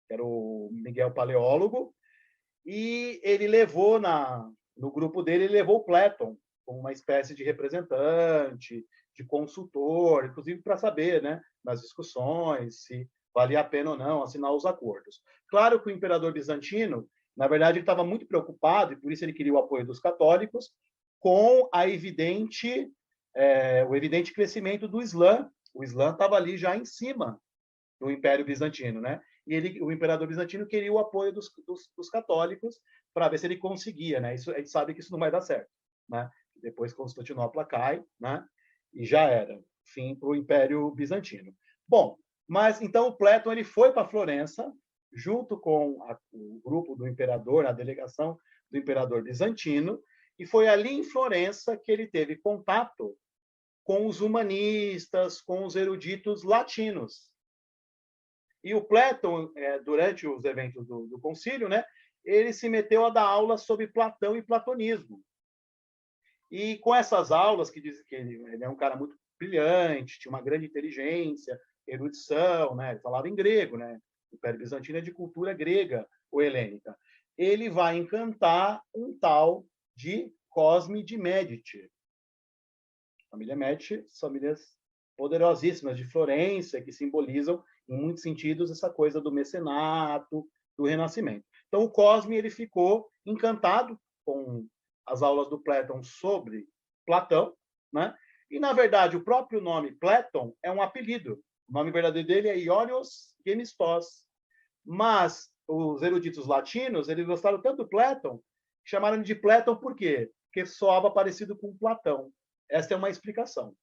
que era o Miguel Paleólogo, e ele levou no grupo dele, ele levou o Platão como uma espécie de representante, de consultor, inclusive para saber, né, nas discussões, se valia a pena ou não assinar os acordos. Claro que o imperador bizantino, na verdade, ele estava muito preocupado, e por isso ele queria o apoio dos católicos, com o evidente crescimento do Islã. O Islã estava ali já em cima do Império Bizantino, né? E o imperador bizantino queria o apoio dos católicos para ver se ele conseguia, né? Isso, a gente sabe que isso não vai dar certo, né? Depois Constantinopla cai, né? E já era fim para o Império Bizantino. Bom, mas então o Platão ele foi para Florença junto com o grupo do imperador, a delegação do imperador bizantino, e foi ali em Florença que ele teve contato com os humanistas, com os eruditos latinos. E o Platão, durante os eventos do concílio, né, ele se meteu a dar aulas sobre Platão e platonismo. E com essas aulas, que diz que ele é um cara muito brilhante, tinha uma grande inteligência, erudição, né, ele falava em grego, né, o Império Bizantino é de cultura grega ou helênica. Ele vai encantar um tal de Cosme de Médici. Família Médici, famílias poderosíssimas de Florença, que simbolizam, em muitos sentidos, essa coisa do mecenato, do Renascimento. Então, o Cosme ele ficou encantado com as aulas do Platão sobre Platão, né? E, na verdade, o próprio nome Platão é um apelido. O nome verdadeiro dele é Ionios Gemistos. Mas os eruditos latinos, eles gostaram tanto do Platão, que chamaram ele de Platão por quê? Porque soava parecido com Platão. Essa é uma explicação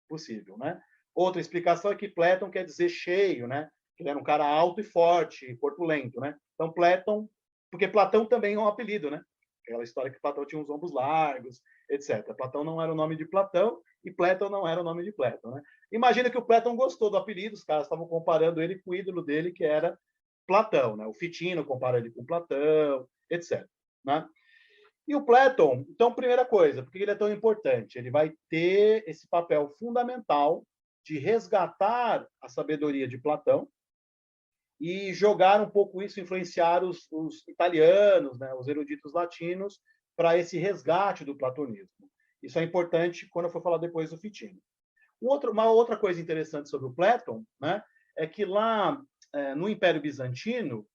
possível, né? Outra explicação é que Platão quer dizer cheio, né? Ele era um cara alto e forte, corpulento, né? Então, Platão, porque Platão também é um apelido, né? Aquela história que Platão tinha uns ombros largos, etc. Platão não era o nome de Platão e Platão não era o nome de Platão, né? Imagina que o Platão gostou do apelido, os caras estavam comparando ele com o ídolo dele, que era Platão, né? O Fitino compara ele com Platão, etc. Né? E o Platão, então, primeira coisa, por que ele é tão importante? Ele vai ter esse papel fundamental de resgatar a sabedoria de Platão e jogar um pouco isso, influenciar os italianos, né, os eruditos latinos, para esse resgate do platonismo. Isso é importante quando eu for falar depois do Fitino. Uma outra coisa interessante sobre o Platão, né, é que lá no Império Bizantino,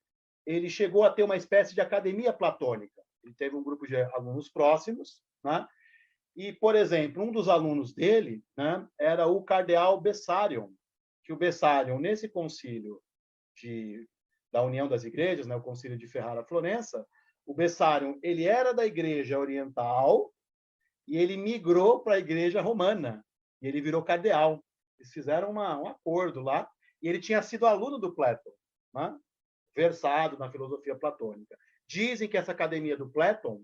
ele chegou a ter uma espécie de academia platônica. Ele teve um grupo de alunos próximos, né? E, por exemplo, um dos alunos dele, né, era o cardeal Bessarion. que o Bessarion, nesse concílio da União das Igrejas, né, o concílio de Ferrara-Florença, o Bessarion, ele era da Igreja Oriental e ele migrou para a Igreja Romana, e ele virou cardeal. Eles fizeram um acordo lá, e ele tinha sido aluno do Platão, né? Versado na filosofia platônica. Dizem que essa academia do Platão,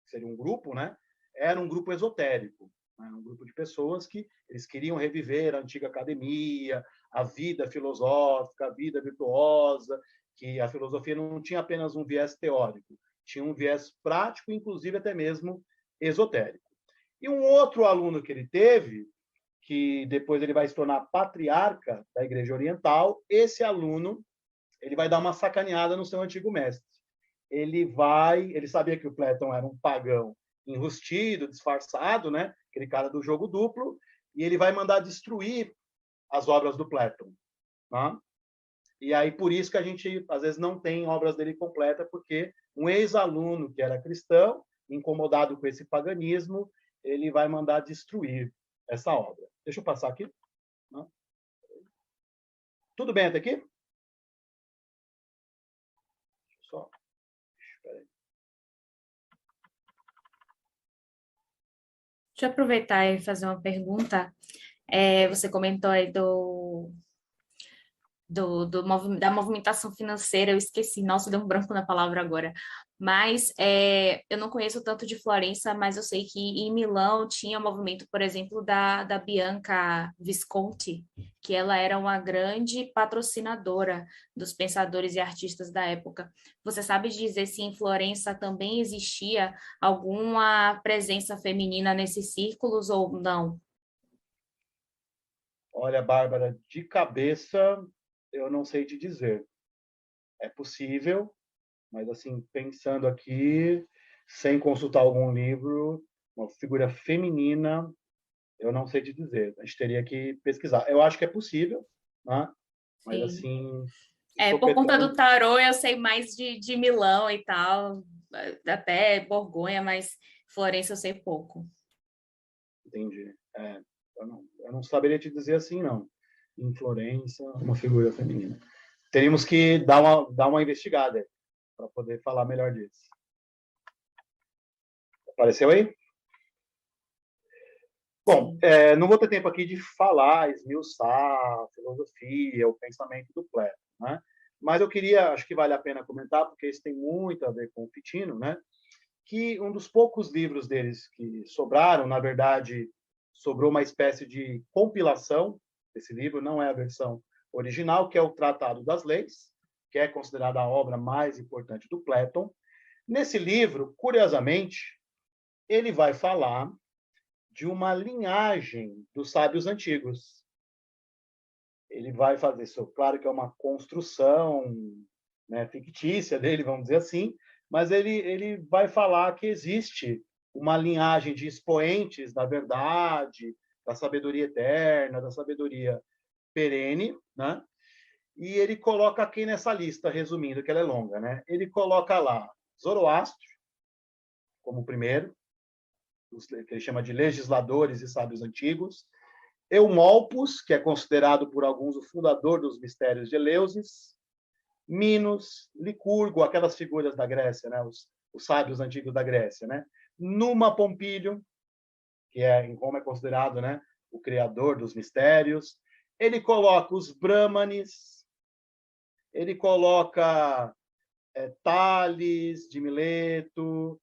que seria um grupo, né, era um grupo esotérico, né, um grupo de pessoas que eles queriam reviver a antiga academia, a vida filosófica, a vida virtuosa, que a filosofia não tinha apenas um viés teórico, tinha um viés prático, inclusive até mesmo esotérico. E um outro aluno que ele teve, que depois ele vai se tornar patriarca da Igreja Oriental, esse aluno ele vai dar uma sacaneada no seu antigo mestre. Ele sabia que o Platão era um pagão enrustido, disfarçado, né? Aquele cara do jogo duplo, e ele vai mandar destruir as obras do Platão. Tá? E aí, por isso que a gente, às vezes, não tem obras dele completa, porque um ex-aluno que era cristão, incomodado com esse paganismo, ele vai mandar destruir essa obra. Deixa eu passar aqui. Tudo bem até aqui? Só. Espera aí. Deixa eu aproveitar e fazer uma pergunta. Você comentou aí da movimentação financeira, eu esqueci, nossa, deu um branco na palavra agora, mas eu não conheço tanto de Florença, mas eu sei que em Milão tinha movimento, por exemplo, da Bianca Visconti, que ela era uma grande patrocinadora dos pensadores e artistas da época. Você sabe dizer se em Florença também existia alguma presença feminina nesses círculos ou não? Olha, Bárbara, de cabeça, eu não sei te dizer. É possível, mas, assim, pensando aqui, sem consultar algum livro, uma figura feminina, eu não sei te dizer. A gente teria que pesquisar. Eu acho que é possível, né? Mas, Sim. assim... Por conta do tarô, eu sei mais de Milão e tal, até Borgonha, mas Florença eu sei pouco. Entendi. Eu não saberia te dizer assim, não. Em Florença, uma figura feminina. Teríamos que dar uma investigada para poder falar melhor disso. Apareceu aí? Bom, não vou ter tempo aqui de falar, esmiuçar a filosofia, o pensamento do Platão, né? Mas eu acho que vale a pena comentar, porque isso tem muito a ver com o Fitino, né? Que um dos poucos livros deles que sobraram, na verdade, sobrou uma espécie de compilação desse livro, não é a versão original, que é o Tratado das Leis, que é considerada a obra mais importante do Platão. Nesse livro, curiosamente, ele vai falar de uma linhagem dos sábios antigos. Ele vai fazer isso, claro que é uma construção, né, fictícia dele, vamos dizer assim, mas ele vai falar que existe uma linhagem de expoentes da verdade, da sabedoria eterna, da sabedoria perene, né? E ele coloca aqui nessa lista, resumindo, que ela é longa, né? Ele coloca lá Zoroastro como o primeiro, que ele chama de legisladores e sábios antigos, Eumolpus, que é considerado por alguns o fundador dos mistérios de Eleusis, Minos, Licurgo, aquelas figuras da Grécia, né? Os sábios antigos da Grécia, né? Numa Pompílio, que em Roma é considerado, né, o criador dos mistérios. Ele coloca os Brahmanes, ele coloca Tales de Mileto,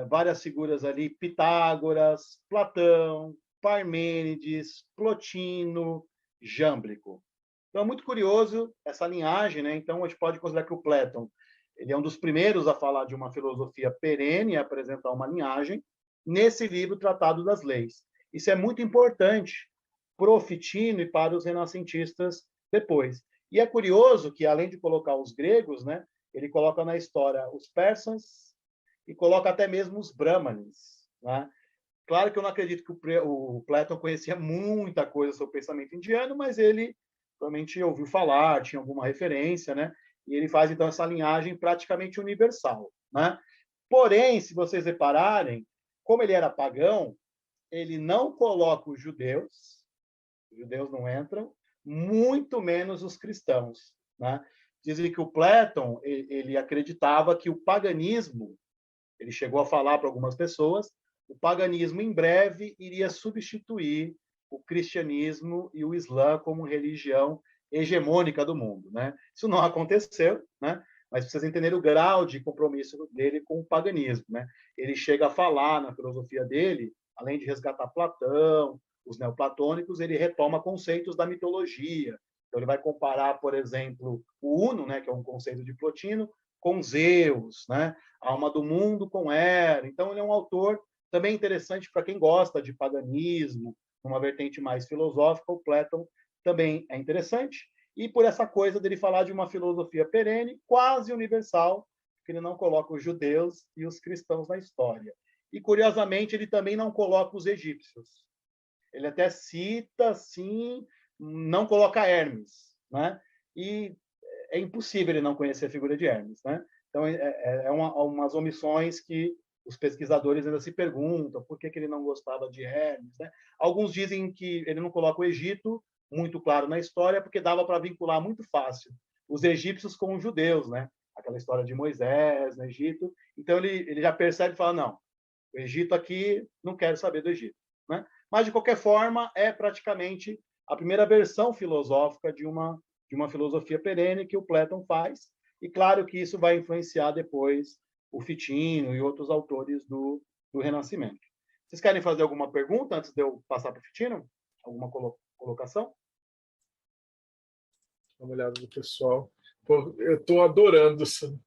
várias figuras ali, Pitágoras, Platão, Parmênides, Plotino, Jâmblico. Então, é muito curioso essa linhagem, né? Então, a gente pode considerar que o Platão ele é um dos primeiros a falar de uma filosofia perene, a apresentar uma linhagem, nesse livro Tratado das Leis. Isso é muito importante para o Fitino e para os renascentistas depois. E é curioso que, além de colocar os gregos, né, ele coloca na história os persas e coloca até mesmo os brahmanes, né? Claro que eu não acredito que o Platão conhecia muita coisa sobre o pensamento indiano, mas ele provavelmente ouviu falar, tinha alguma referência, né? E ele faz, então, essa linhagem praticamente universal, né? Porém, se vocês repararem, como ele era pagão, ele não coloca os judeus não entram, muito menos os cristãos, né? Dizem que o Platão ele acreditava que o paganismo, ele chegou a falar para algumas pessoas, o paganismo em breve iria substituir o cristianismo e o Islã como religião hegemônica do mundo, né? Isso não aconteceu, né? Mas vocês entenderem o grau de compromisso dele com o paganismo, né? Ele chega a falar na filosofia dele, além de resgatar Platão, os neoplatônicos, ele retoma conceitos da mitologia. Então ele vai comparar, por exemplo, o Uno, né, que é um conceito de Plotino, com Zeus, né? A alma do mundo com Hera. Então ele é um autor também interessante para quem gosta de paganismo, numa vertente mais filosófica. O Platão também é interessante. E por essa coisa dele falar de uma filosofia perene, quase universal, que ele não coloca os judeus e os cristãos na história. E, curiosamente, ele também não coloca os egípcios. Ele até cita, assim, não coloca Hermes, né? E é impossível ele não conhecer a figura de Hermes, né? Então, umas omissões que os pesquisadores ainda se perguntam por que ele não gostava de Hermes, né? Alguns dizem que ele não coloca o Egito muito claro na história, porque dava para vincular muito fácil os egípcios com os judeus, né? Aquela história de Moisés no Egito. Então, ele já percebe e fala, não, o Egito aqui, não quero saber do Egito, né? Mas, de qualquer forma, é praticamente a primeira versão filosófica de uma filosofia perene que o Platão faz. E, claro, que isso vai influenciar depois o Ficino e outros autores do Renascimento. Vocês querem fazer alguma pergunta antes de eu passar para o Ficino? Alguma colocação? Dá uma olhada do pessoal. Pô, eu estou adorando isso.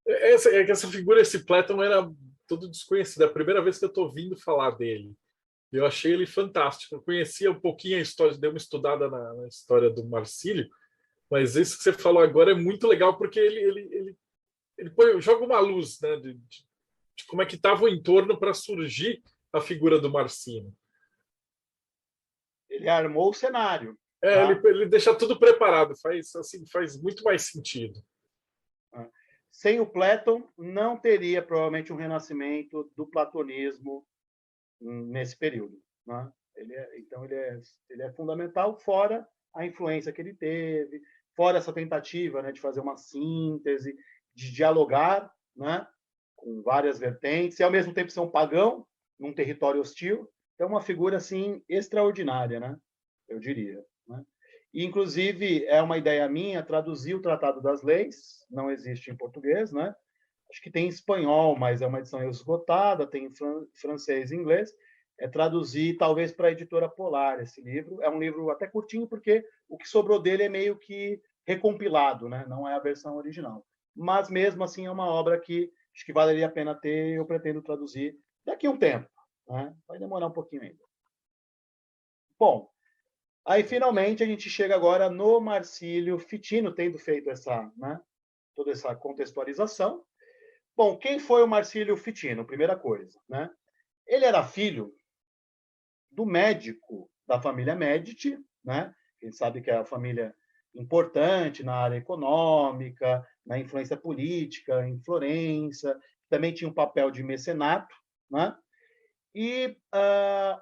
Essa figura, esse Platão, era todo desconhecido. É a primeira vez que eu estou ouvindo falar dele. Eu achei ele fantástico. Eu conhecia um pouquinho a história, dei uma estudada na história do Marcílio, mas isso que você falou agora é muito legal, porque ele joga uma luz, né, de como é que estava o entorno para surgir a figura do Marcílio. Ele armou o cenário. Ele deixa tudo preparado, faz muito mais sentido. Sem o Platão, não teria provavelmente um renascimento do platonismo nesse período, né? Então ele é fundamental, fora a influência que ele teve, fora essa tentativa, né, de fazer uma síntese, de dialogar, né, com várias vertentes, e ao mesmo tempo ser um pagão num território hostil. É uma figura assim extraordinária, né? Eu diria, né? E, inclusive, é uma ideia minha traduzir o Tratado das Leis, não existe em português, né? Acho que tem em espanhol, mas é uma edição esgotada, tem em francês e inglês. É traduzir, talvez, para a editora Polar esse livro. É um livro até curtinho, porque o que sobrou dele é meio que recompilado, né? Não é a versão original. Mas, mesmo assim, é uma obra que acho que valeria a pena ter, eu pretendo traduzir daqui a um tempo, né? Vai demorar um pouquinho ainda. Bom, aí, finalmente, a gente chega agora no Marcílio Ficino, tendo feito toda essa contextualização. Bom, quem foi o Marcílio Ficino? Primeira coisa, né? Ele era filho do médico da família Médici, né? A gente sabe que é a família importante na área econômica, na influência política em Florença, também tinha um papel de mecenato, né? E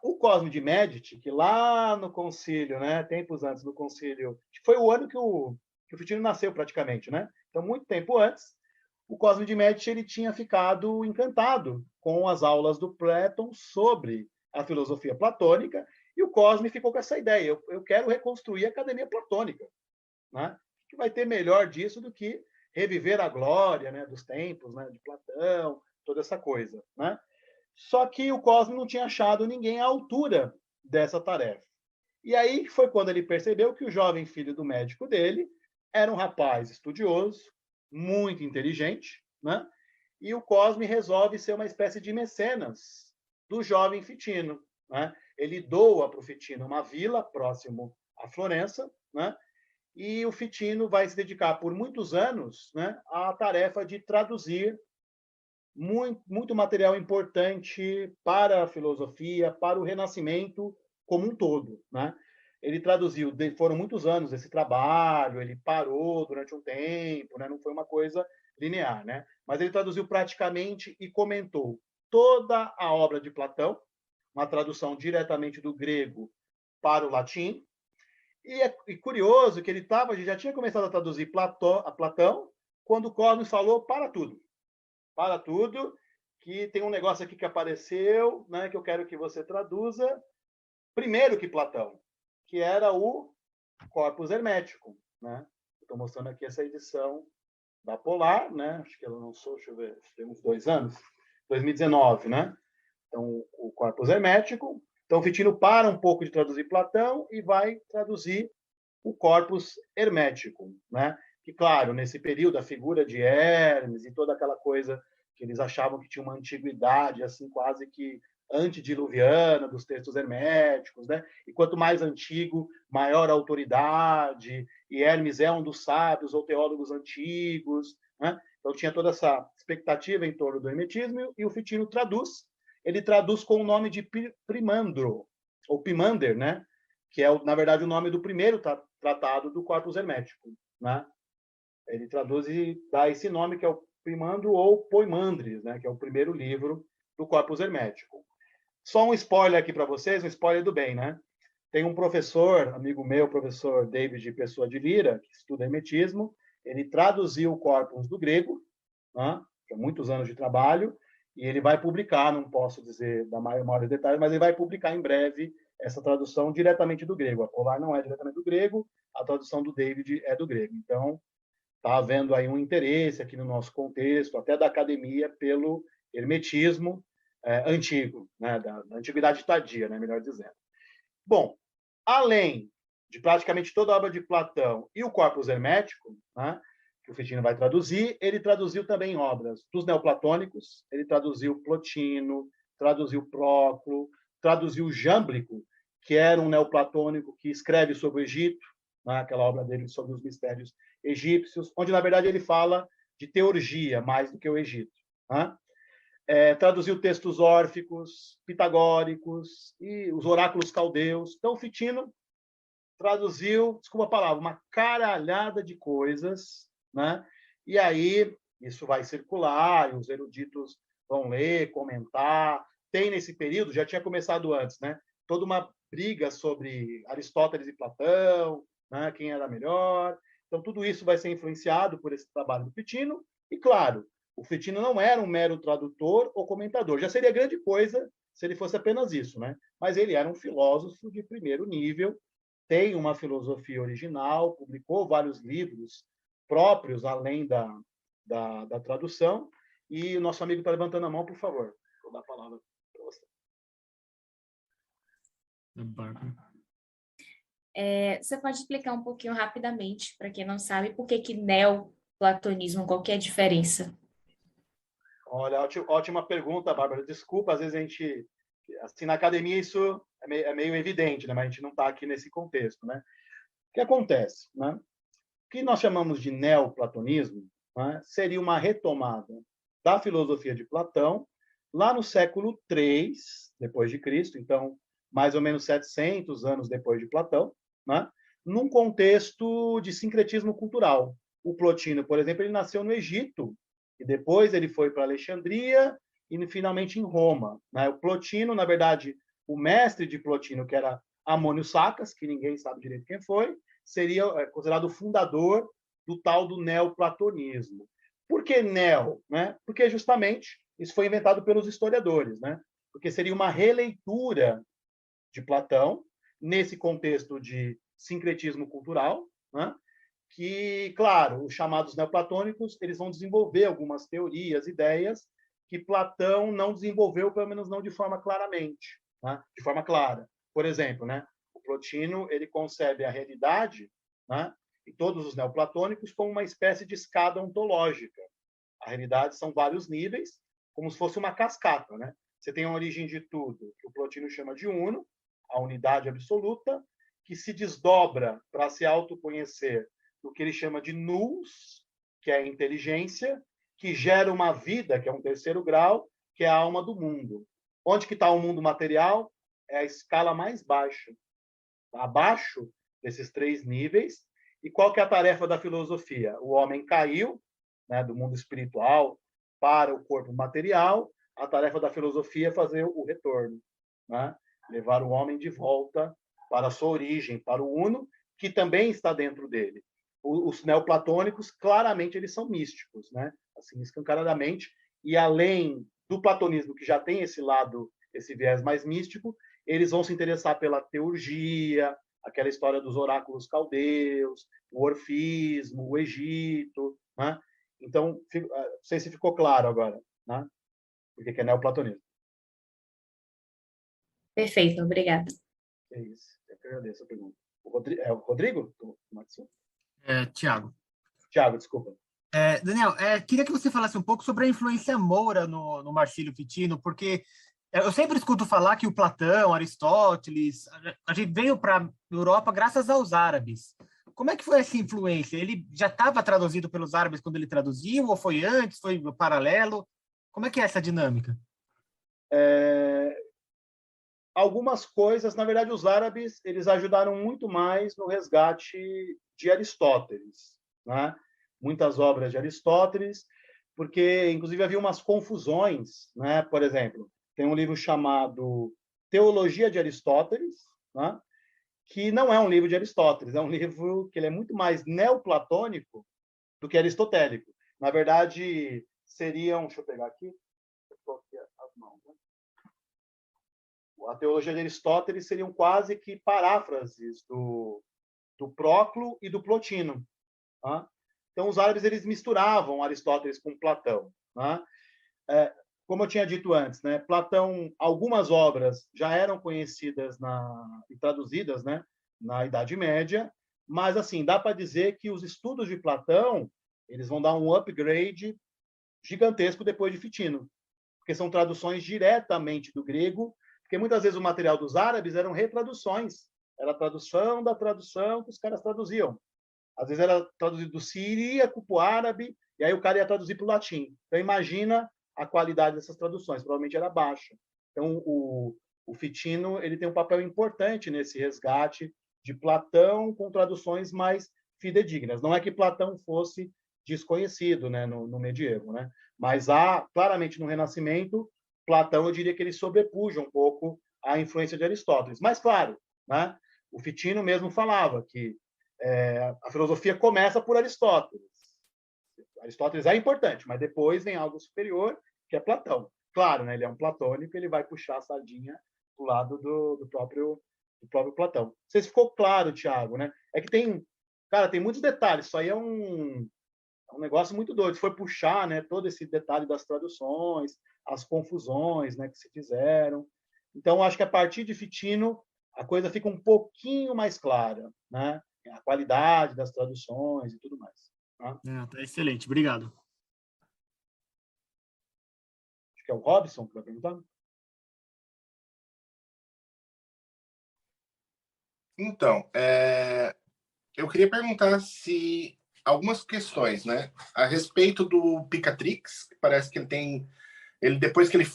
o Cosme de Médici, que lá no concílio, né, tempos antes do concílio, foi o ano que o Ficino nasceu praticamente, né? Então, muito tempo antes, o Cosme de Médici ele tinha ficado encantado com as aulas do Platão sobre a filosofia platônica, e o Cosme ficou com essa ideia: eu quero reconstruir a Academia Platônica, né? O que vai ter melhor disso do que reviver a glória, né, dos tempos, né, de Platão, toda essa coisa, né? Só que o Cosme não tinha achado ninguém à altura dessa tarefa. E aí foi quando ele percebeu que o jovem filho do médico dele era um rapaz estudioso, muito inteligente, né? E o Cosme resolve ser uma espécie de mecenas do jovem Ficino, né? Ele doa para o Ficino uma vila próximo a Florença, né? E o Ficino vai se dedicar por muitos anos, né, à tarefa de traduzir muito material importante para a filosofia, para o Renascimento como um todo, né? Ele traduziu, foram muitos anos esse trabalho, ele parou durante um tempo, né? Não foi uma coisa linear, né? Mas ele traduziu praticamente e comentou toda a obra de Platão, uma tradução diretamente do grego para o latim, E curioso que ele já tinha começado a traduzir Platão, quando o Cosmos falou para tudo, que tem um negócio aqui que apareceu, né, que eu quero que você traduza primeiro que Platão, que era o Corpus Hermético, né? Estou mostrando aqui essa edição da Polar, né? Acho que ela lançou, deixa eu ver, tem uns 2 anos, 2019, né? Então, o Corpus Hermético. Então, o Fitino para um pouco de traduzir Platão e vai traduzir o Corpus Hermético, né? Que, claro, nesse período, a figura de Hermes e toda aquela coisa que eles achavam que tinha uma antiguidade, assim, quase que antediluviana dos textos herméticos, né? E quanto mais antigo, maior a autoridade, e Hermes é um dos sábios ou teólogos antigos, né? Então tinha toda essa expectativa em torno do hermetismo, e o Fitino traduz. Ele traduz com o nome de Primandro, ou Pimander, né? Que é, na verdade, o nome do primeiro tratado do Corpus Hermético, né? Ele traduz e dá esse nome, que é o Primandro ou Poimandres, né? Que é o primeiro livro do Corpus Hermético. Só um spoiler aqui para vocês, um spoiler do bem, né? Tem um professor, amigo meu, professor David Pessoa de Lira, que estuda hermetismo, ele traduziu o Corpus do grego, né? Há muitos anos de trabalho, e ele vai publicar, não posso dizer da maior detalhes, mas ele vai publicar em breve essa tradução diretamente do grego. A Polar não é diretamente do grego, a tradução do David é do grego. Então, está havendo aí um interesse aqui no nosso contexto, até da academia, pelo hermetismo antigo, né, da antiguidade tardia, né, melhor dizendo. Bom, além de praticamente toda a obra de Platão e o Corpus Hermético, né, que o Fitino vai traduzir, ele traduziu também obras dos neoplatônicos, ele traduziu Plotino, traduziu Próclo, traduziu Jâmblico, que era um neoplatônico que escreve sobre o Egito, né, aquela obra dele sobre os mistérios egípcios, onde, na verdade, ele fala de teurgia mais do que o Egito. Né? Traduziu textos órficos, pitagóricos e os oráculos caldeus. Então, o Fitino traduziu, desculpa a palavra, uma caralhada de coisas, né? E aí isso vai circular, e os eruditos vão ler, comentar. Tem nesse período, já tinha começado antes, né? Toda uma briga sobre Aristóteles e Platão, né? Quem era melhor. Então, tudo isso vai ser influenciado por esse trabalho do Fitino. E, claro, o Fitino não era um mero tradutor ou comentador. Já seria grande coisa se ele fosse apenas isso, né? Mas ele era um filósofo de primeiro nível, tem uma filosofia original, publicou vários livros próprios, além da tradução. E o nosso amigo está levantando a mão, por favor. Vou dar a palavra para você. Você pode explicar um pouquinho rapidamente, para quem não sabe, por que neoplatonismo, qual que é a diferença? Olha, ótima pergunta, Bárbara. Desculpa, às vezes a gente... Assim, na academia isso é meio evidente, né? Mas a gente não está aqui nesse contexto, né? O que acontece, né? O que nós chamamos de neoplatonismo, né, seria uma retomada da filosofia de Platão lá no século III depois de Cristo, então mais ou menos 700 anos depois de Platão, né, num contexto de sincretismo cultural. O Plotino, por exemplo, ele nasceu no Egito e depois ele foi para Alexandria e finalmente em Roma. Né? O Plotino, na verdade, o mestre de Plotino, que era Amônio Sacas, que ninguém sabe direito quem foi, seria considerado o fundador do tal do neoplatonismo. Por que neo? Né? Porque justamente isso foi inventado pelos historiadores, né? Porque seria uma releitura de Platão nesse contexto de sincretismo cultural, né? Que, claro, os chamados neoplatônicos eles vão desenvolver algumas teorias, ideias que Platão não desenvolveu, pelo menos não de forma claramente, né? De forma clara. Por exemplo, né? O Plotino ele concebe a realidade, né? E todos os neoplatônicos como uma espécie de escada ontológica. A realidade são vários níveis, como se fosse uma cascata, né? Você tem a origem de tudo, que o Plotino chama de uno, a unidade absoluta, que se desdobra para se autoconhecer no que ele chama de nous, que é a inteligência, que gera uma vida, que é um terceiro grau, que é a alma do mundo. Onde que está o mundo material? É a escala mais baixa. Abaixo desses 3 níveis. E qual que é a tarefa da filosofia? O homem caiu, né, do mundo espiritual para o corpo material. A tarefa da filosofia é fazer o retorno, né? Levar o homem de volta para a sua origem, para o uno, que também está dentro dele. Os neoplatônicos, claramente, eles são místicos, né? Assim, escancaradamente, e além do platonismo, que já tem esse lado, esse viés mais místico, eles vão se interessar pela teurgia, aquela história dos oráculos caldeus, o orfismo, o Egito, né? Então, não sei se ficou claro agora, né? Porque que é neoplatonismo. Perfeito, obrigada. É isso. Eu que agradeço a pergunta. É o Rodrigo? Tiago. Tiago, desculpa. Daniel, queria que você falasse um pouco sobre a influência moura no Marcílio Fitino, porque eu sempre escuto falar que o Platão, Aristóteles, a gente veio para a Europa graças aos árabes. Como é que foi essa influência? Ele já estava traduzido pelos árabes quando ele traduziu, ou foi antes, foi paralelo? Como é que é essa dinâmica? Algumas coisas, na verdade, os árabes eles ajudaram muito mais no resgate de Aristóteles, né? Muitas obras de Aristóteles, porque, inclusive, havia umas confusões, né? Por exemplo, tem um livro chamado Teologia de Aristóteles, né? Que não é um livro de Aristóteles, é um livro que ele é muito mais neoplatônico do que aristotélico. Na verdade, seriam... Deixa eu pegar aqui. Estou aqui as mãos, né? A teologia de Aristóteles seriam quase que paráfrases do Próclo e do Plotino. Tá? Então, os árabes eles misturavam Aristóteles com Platão. Tá? Como eu tinha dito antes, né, Platão, algumas obras já eram conhecidas e traduzidas, né, na Idade Média, mas assim dá para dizer que os estudos de Platão eles vão dar um upgrade gigantesco depois de Fitino, porque são traduções diretamente do grego, porque muitas vezes o material dos árabes eram retraduções, era a tradução da tradução que os caras traduziam. Às vezes era traduzido do siríaco para o árabe, e aí o cara ia traduzir para o latim. Então, imagina a qualidade dessas traduções, provavelmente era baixa. Então, o Fitino ele tem um papel importante nesse resgate de Platão com traduções mais fidedignas. Não é que Platão fosse desconhecido, né, no medievo, né? Mas claramente no Renascimento, Platão, eu diria que ele sobrepuja um pouco a influência de Aristóteles. Mas, claro, né, o Fitino mesmo falava que a filosofia começa por Aristóteles. Aristóteles é importante, mas depois vem algo superior, que é Platão. Claro, né, ele é um platônico, ele vai puxar a sardinha do lado do próprio Platão. Não sei se ficou claro, Thiago, né? É que tem muitos detalhes. Isso aí é um negócio muito doido. Foi puxar, né, todo esse detalhe das traduções, as confusões, né, que se fizeram. Então, acho que a partir de Fitino, a coisa fica um pouquinho mais clara, né? A qualidade das traduções e tudo mais. Tá? Tá excelente, obrigado. Acho que é o Robson que vai perguntar. Então, eu queria perguntar se algumas questões, né, a respeito do Picatrix, que parece que ele depois que ele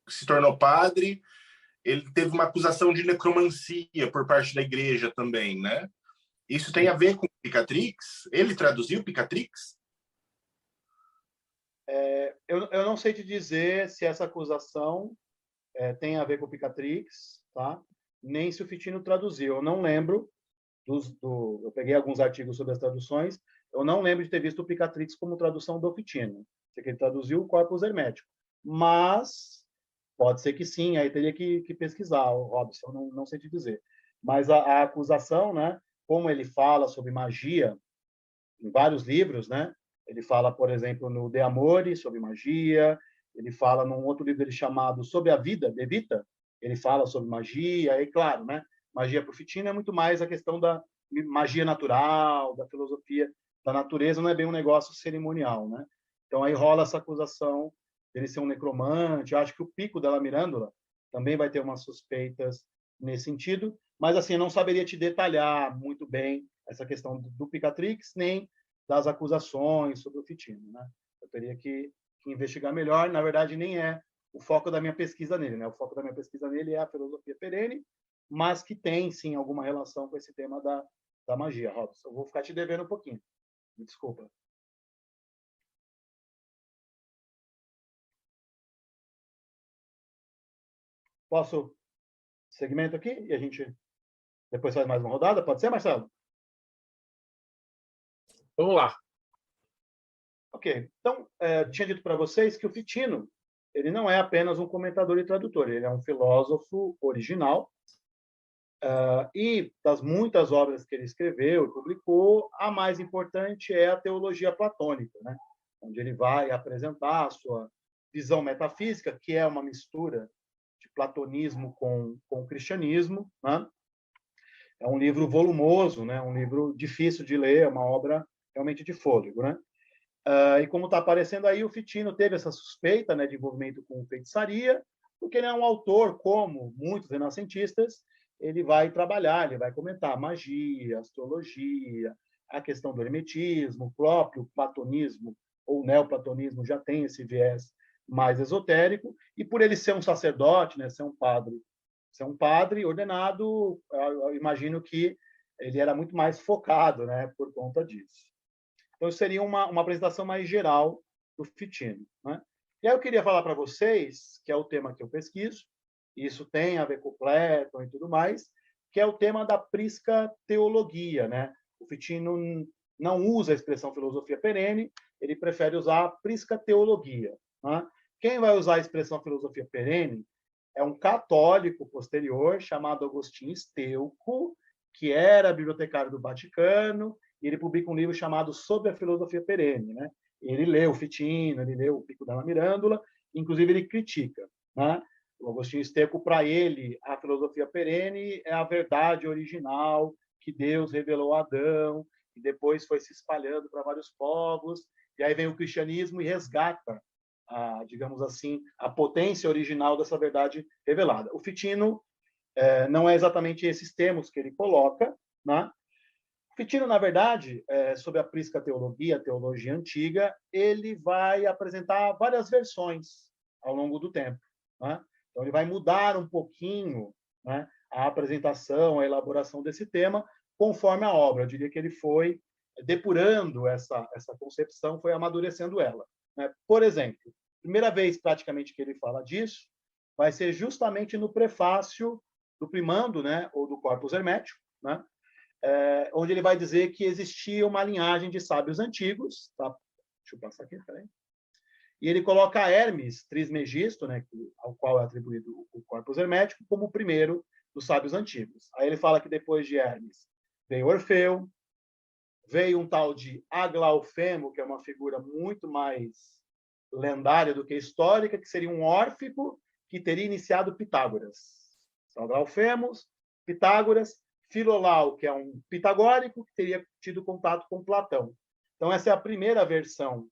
se tornou padre, ele teve uma acusação de necromancia por parte da igreja também, né? Isso tem a ver com o Picatrix? Ele traduziu o Picatrix? Eu não sei te dizer se essa acusação tem a ver com o Picatrix, tá? Nem se o Fitino traduziu. Eu não lembro. Eu peguei alguns artigos sobre as traduções. Eu não lembro de ter visto o Picatrix como tradução do Fitino. Sei que ele traduziu o Corpus Hermético. Mas pode ser que sim. Aí teria que pesquisar, Robson. Eu não sei te dizer. Mas a acusação, né? Como ele fala sobre magia em vários livros, né? Ele fala, por exemplo, no De Amore, sobre magia. Ele fala num outro livro dele chamado Sobre a Vida, De Vita. Ele fala sobre magia. E, claro, né? Magia para o Fitino é muito mais a questão da magia natural, da filosofia da natureza, não é bem um negócio cerimonial, né? Então, aí rola essa acusação dele ser um necromante. Eu acho que o Pico della Mirandola também vai ter umas suspeitas nesse sentido. Mas, assim, eu não saberia te detalhar muito bem essa questão do Picatrix, nem das acusações sobre o Fitino, né? Eu teria que investigar melhor. Na verdade, nem é o foco da minha pesquisa nele, né? O foco da minha pesquisa nele é a filosofia perene, mas que tem, sim, alguma relação com esse tema da magia, Robson. Eu vou ficar te devendo um pouquinho. Me desculpa. Posso segmento aqui e a gente Depois faz mais uma rodada, pode ser, Marcelo? Vamos lá. Ok. Então, tinha dito para vocês que o Ficino, ele não é apenas um comentador e tradutor, ele é um filósofo original, e das muitas obras que ele escreveu e publicou, a mais importante é a teologia platônica, né? Onde ele vai apresentar a sua visão metafísica, que é uma mistura de platonismo com o cristianismo, né? É um livro volumoso, né? Um livro difícil de ler, é uma obra realmente de fôlego, né? E como está aparecendo aí, o Ficino teve essa suspeita, né, de envolvimento com feitiçaria, porque ele é um autor, como muitos renascentistas, ele vai trabalhar, ele vai comentar magia, astrologia, a questão do hermetismo, o próprio platonismo ou neoplatonismo já tem esse viés mais esotérico, e por ele ser um sacerdote, né, ser um padre ordenado, eu imagino que ele era muito mais focado, né, por conta disso. Então, isso seria uma apresentação mais geral do Ficino, né? E aí eu queria falar para vocês, que é o tema que eu pesquiso, e isso tem a ver com o Platão e tudo mais, que é o tema da prisca teologia, né? O Ficino não usa a expressão filosofia perene, ele prefere usar a prisca teologia, né? Quem vai usar a expressão filosofia perene é um católico posterior chamado Agostinho Esteuco, que era bibliotecário do Vaticano, e ele publica um livro chamado Sobre a Filosofia Perene, né? Ele lê o Ficino, ele lê o Pico della Mirandola, inclusive ele critica, né? O Agostinho Esteuco, para ele, a filosofia perene é a verdade original que Deus revelou a Adão, e depois foi se espalhando para vários povos, e aí vem o cristianismo e resgata, digamos assim, a potência original dessa verdade revelada. O Ficino não é exatamente esses termos que ele coloca, né? Ficino, na verdade, sobre a prisca teologia, a teologia antiga, ele vai apresentar várias versões ao longo do tempo, né? Então, ele vai mudar um pouquinho, né, a apresentação, a elaboração desse tema, conforme a obra. Eu diria que ele foi depurando essa concepção, foi amadurecendo ela, né? Por exemplo, a primeira vez praticamente que ele fala disso vai ser justamente no prefácio do Primando, né, ou do Corpus Hermético, né? Onde ele vai dizer que existia uma linhagem de sábios antigos, tá? Deixa eu passar aqui, peraí. E ele coloca Hermes Trismegisto, né, ao qual é atribuído o Corpus Hermético, como o primeiro dos sábios antigos. Aí ele fala que depois de Hermes veio Orfeu, veio um tal de Aglaufemo, que é uma figura muito mais lendária do que histórica, que seria um órfico que teria iniciado Pitágoras. Então, Aglaufemos, Pitágoras, Filolau, que é um pitagórico que teria tido contato com Platão. Então, essa é a primeira versão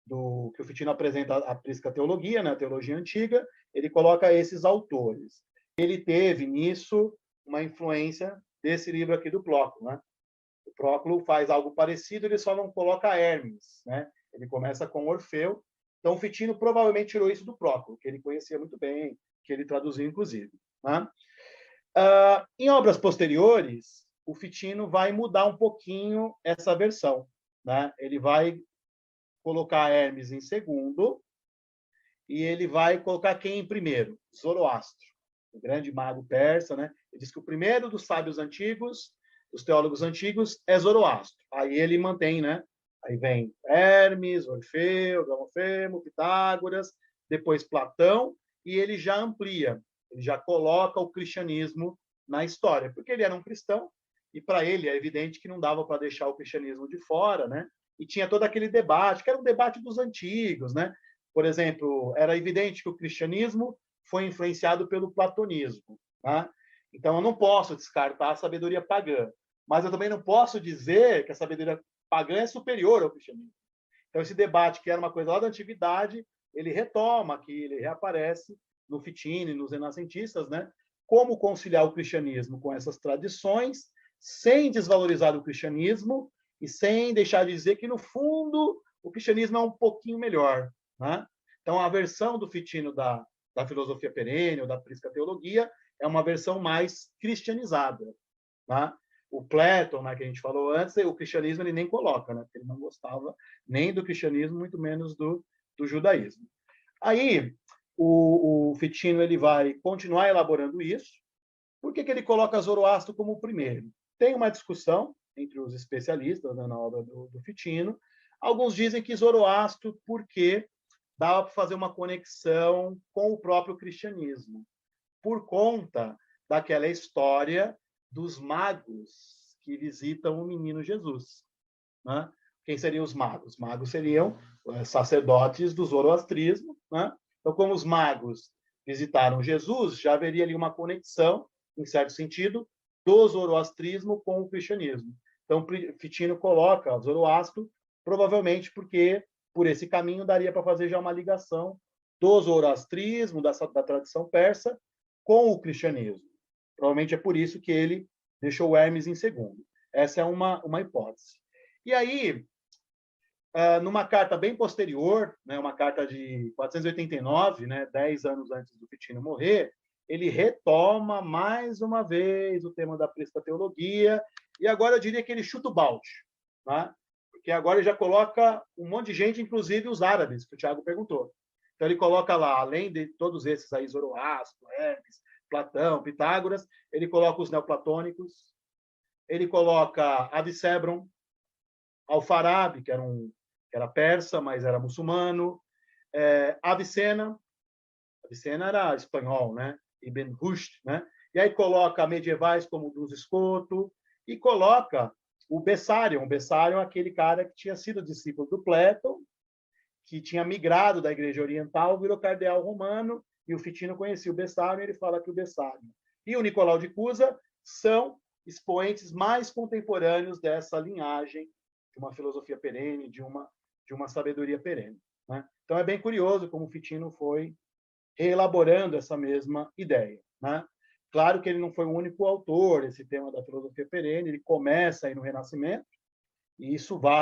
do que o Ficino apresenta a prisca teologia, né, a teologia antiga. Ele coloca esses autores. Ele teve nisso uma influência desse livro aqui do Próclo, né? O Próclo faz algo parecido, ele só não coloca Hermes, né? Ele começa com Orfeu. Então, o Ficino provavelmente tirou isso do Próclo, que ele conhecia muito bem, que ele traduziu, inclusive, né? Em obras posteriores, o Ficino vai mudar um pouquinho essa versão, né? Ele vai colocar Hermes em segundo e ele vai colocar quem em primeiro? Zoroastro, o grande mago persa, né? Ele diz que o primeiro dos sábios antigos, dos teólogos antigos, é Zoroastro. Aí ele mantém, né? Aí vem Hermes, Orfeu, Galofemo, Pitágoras, depois Platão, e ele já amplia. Ele já coloca o cristianismo na história, porque ele era um cristão, e para ele é evidente que não dava para deixar o cristianismo de fora, né? E tinha todo aquele debate, que era um debate dos antigos, né? Por exemplo, era evidente que o cristianismo foi influenciado pelo platonismo, tá? Então, eu não posso descartar a sabedoria pagã, mas eu também não posso dizer que a sabedoria pagã é superior ao cristianismo. Então, esse debate, que era uma coisa lá da antiguidade, ele retoma aqui, ele reaparece no Ficino e nos renascentistas, né? Como conciliar o cristianismo com essas tradições, sem desvalorizar o cristianismo e sem deixar de dizer que, no fundo, o cristianismo é um pouquinho melhor, né? Então, a versão do Ficino da filosofia perene ou da prisca teologia é uma versão mais cristianizada, né? O Platão, né, que a gente falou antes, o cristianismo ele nem coloca, né? Porque ele não gostava nem do cristianismo, muito menos do judaísmo. Aí, o Ficino ele vai continuar elaborando isso, Por que ele coloca Zoroastro como o primeiro? Tem uma discussão entre os especialistas, né, na obra do Fitino. Alguns dizem que Zoroastro porque dava para fazer uma conexão com o próprio cristianismo, por conta daquela história dos magos que visitam o menino Jesus, né? Quem seriam os magos? Os magos seriam sacerdotes do zoroastrismo, né? Então, como os magos visitaram Jesus, já haveria ali uma conexão, em certo sentido, do zoroastrismo com o cristianismo. Então, Fitino coloca o Zoroastro, provavelmente porque, por esse caminho, daria para fazer já uma ligação do zoroastrismo, da tradição persa, com o cristianismo. Provavelmente é por isso que ele deixou Hermes em segundo. Essa é uma hipótese. E aí, numa carta bem posterior, né, uma carta de 489, né, 10 anos antes do Fitino morrer, ele retoma mais uma vez o tema da teologia, e agora eu diria que ele chuta o balde, né? Porque agora ele já coloca um monte de gente, inclusive os árabes, que o Tiago perguntou. Então ele coloca lá, além de todos esses aí, Zoroastro, Hermes, Platão, Pitágoras, ele coloca os neoplatônicos, ele coloca Avicebron, Alfarabi, que era persa, mas era muçulmano, Avicena era espanhol, né? Ibn Rushd, né? E aí coloca medievais como Duns Scoto e coloca o Bessarion. O Bessarion é aquele cara que tinha sido discípulo do Platão, que tinha migrado da Igreja Oriental, virou cardeal romano, e o Fitino conhecia o Bessarion, e ele fala que o Bessarion e o Nicolau de Cusa são expoentes mais contemporâneos dessa linhagem de uma filosofia perene, de uma sabedoria perene, né? Então é bem curioso como o Fitino foi reelaborando essa mesma ideia, né? Claro que ele não foi o único autor desse tema da filosofia perene, ele começa aí no Renascimento, e